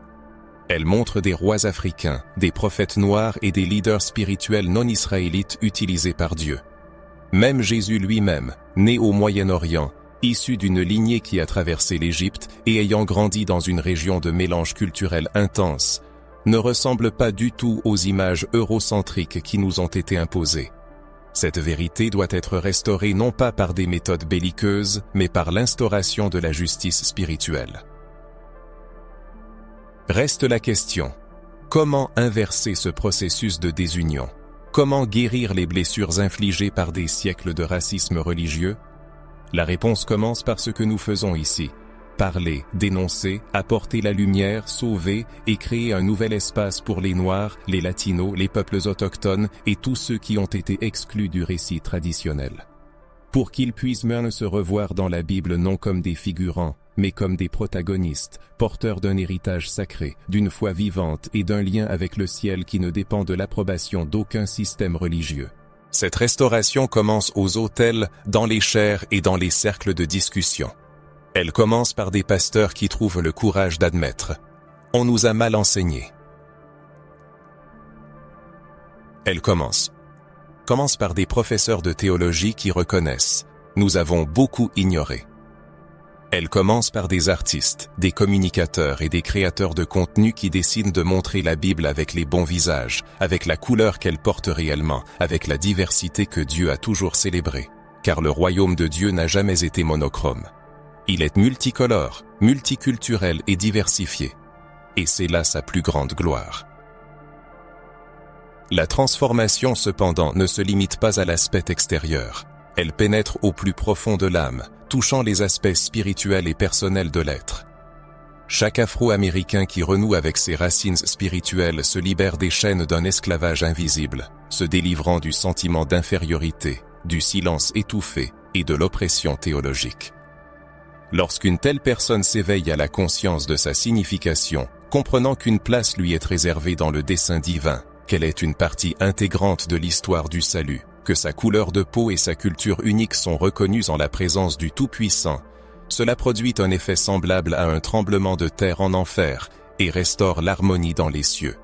Elle montre des rois africains, des prophètes noirs et des leaders spirituels non israélites utilisés par Dieu. Même Jésus lui-même, né au Moyen-Orient, issu d'une lignée qui a traversé l'Égypte et ayant grandi dans une région de mélange culturel intense, ne ressemble pas du tout aux images eurocentriques qui nous ont été imposées. Cette vérité doit être restaurée non pas par des méthodes belliqueuses, mais par l'instauration de la justice spirituelle. Reste la question: comment inverser ce processus de désunion? Comment guérir les blessures infligées par des siècles de racisme religieux? La réponse commence par ce que nous faisons ici: parler, dénoncer, apporter la lumière, sauver et créer un nouvel espace pour les Noirs, les Latinos, les peuples autochtones et tous ceux qui ont été exclus du récit traditionnel. Pour qu'ils puissent même se revoir dans la Bible non comme des figurants, mais comme des protagonistes, porteurs d'un héritage sacré, d'une foi vivante et d'un lien avec le ciel qui ne dépend de l'approbation d'aucun système religieux. Cette restauration commence aux autels, dans les chaires et dans les cercles de discussion. Elle commence par des pasteurs qui trouvent le courage d'admettre: on nous a mal enseigné. Elle commence par des professeurs de théologie qui reconnaissent: nous avons beaucoup ignoré. Elle commence par des artistes, des communicateurs et des créateurs de contenu qui décident de montrer la Bible avec les bons visages, avec la couleur qu'elle porte réellement, avec la diversité que Dieu a toujours célébrée. car le royaume de Dieu n'a jamais été monochrome. Il est multicolore, multiculturel et diversifié. Et c'est là sa plus grande gloire. La transformation cependant ne se limite pas à l'aspect extérieur. Elle pénètre au plus profond de l'âme, touchant les aspects spirituels et personnels de l'être. Chaque Afro-Américain qui renoue avec ses racines spirituelles se libère des chaînes d'un esclavage invisible, se délivrant du sentiment d'infériorité, du silence étouffé et de l'oppression théologique. Lorsqu'une telle personne s'éveille à la conscience de sa signification, comprenant qu'une place lui est réservée dans le dessein divin, qu'elle est une partie intégrante de l'histoire du salut, que sa couleur de peau et sa culture unique sont reconnues en la présence du Tout-Puissant, cela produit un effet semblable à un tremblement de terre en enfer et restaure l'harmonie dans les cieux.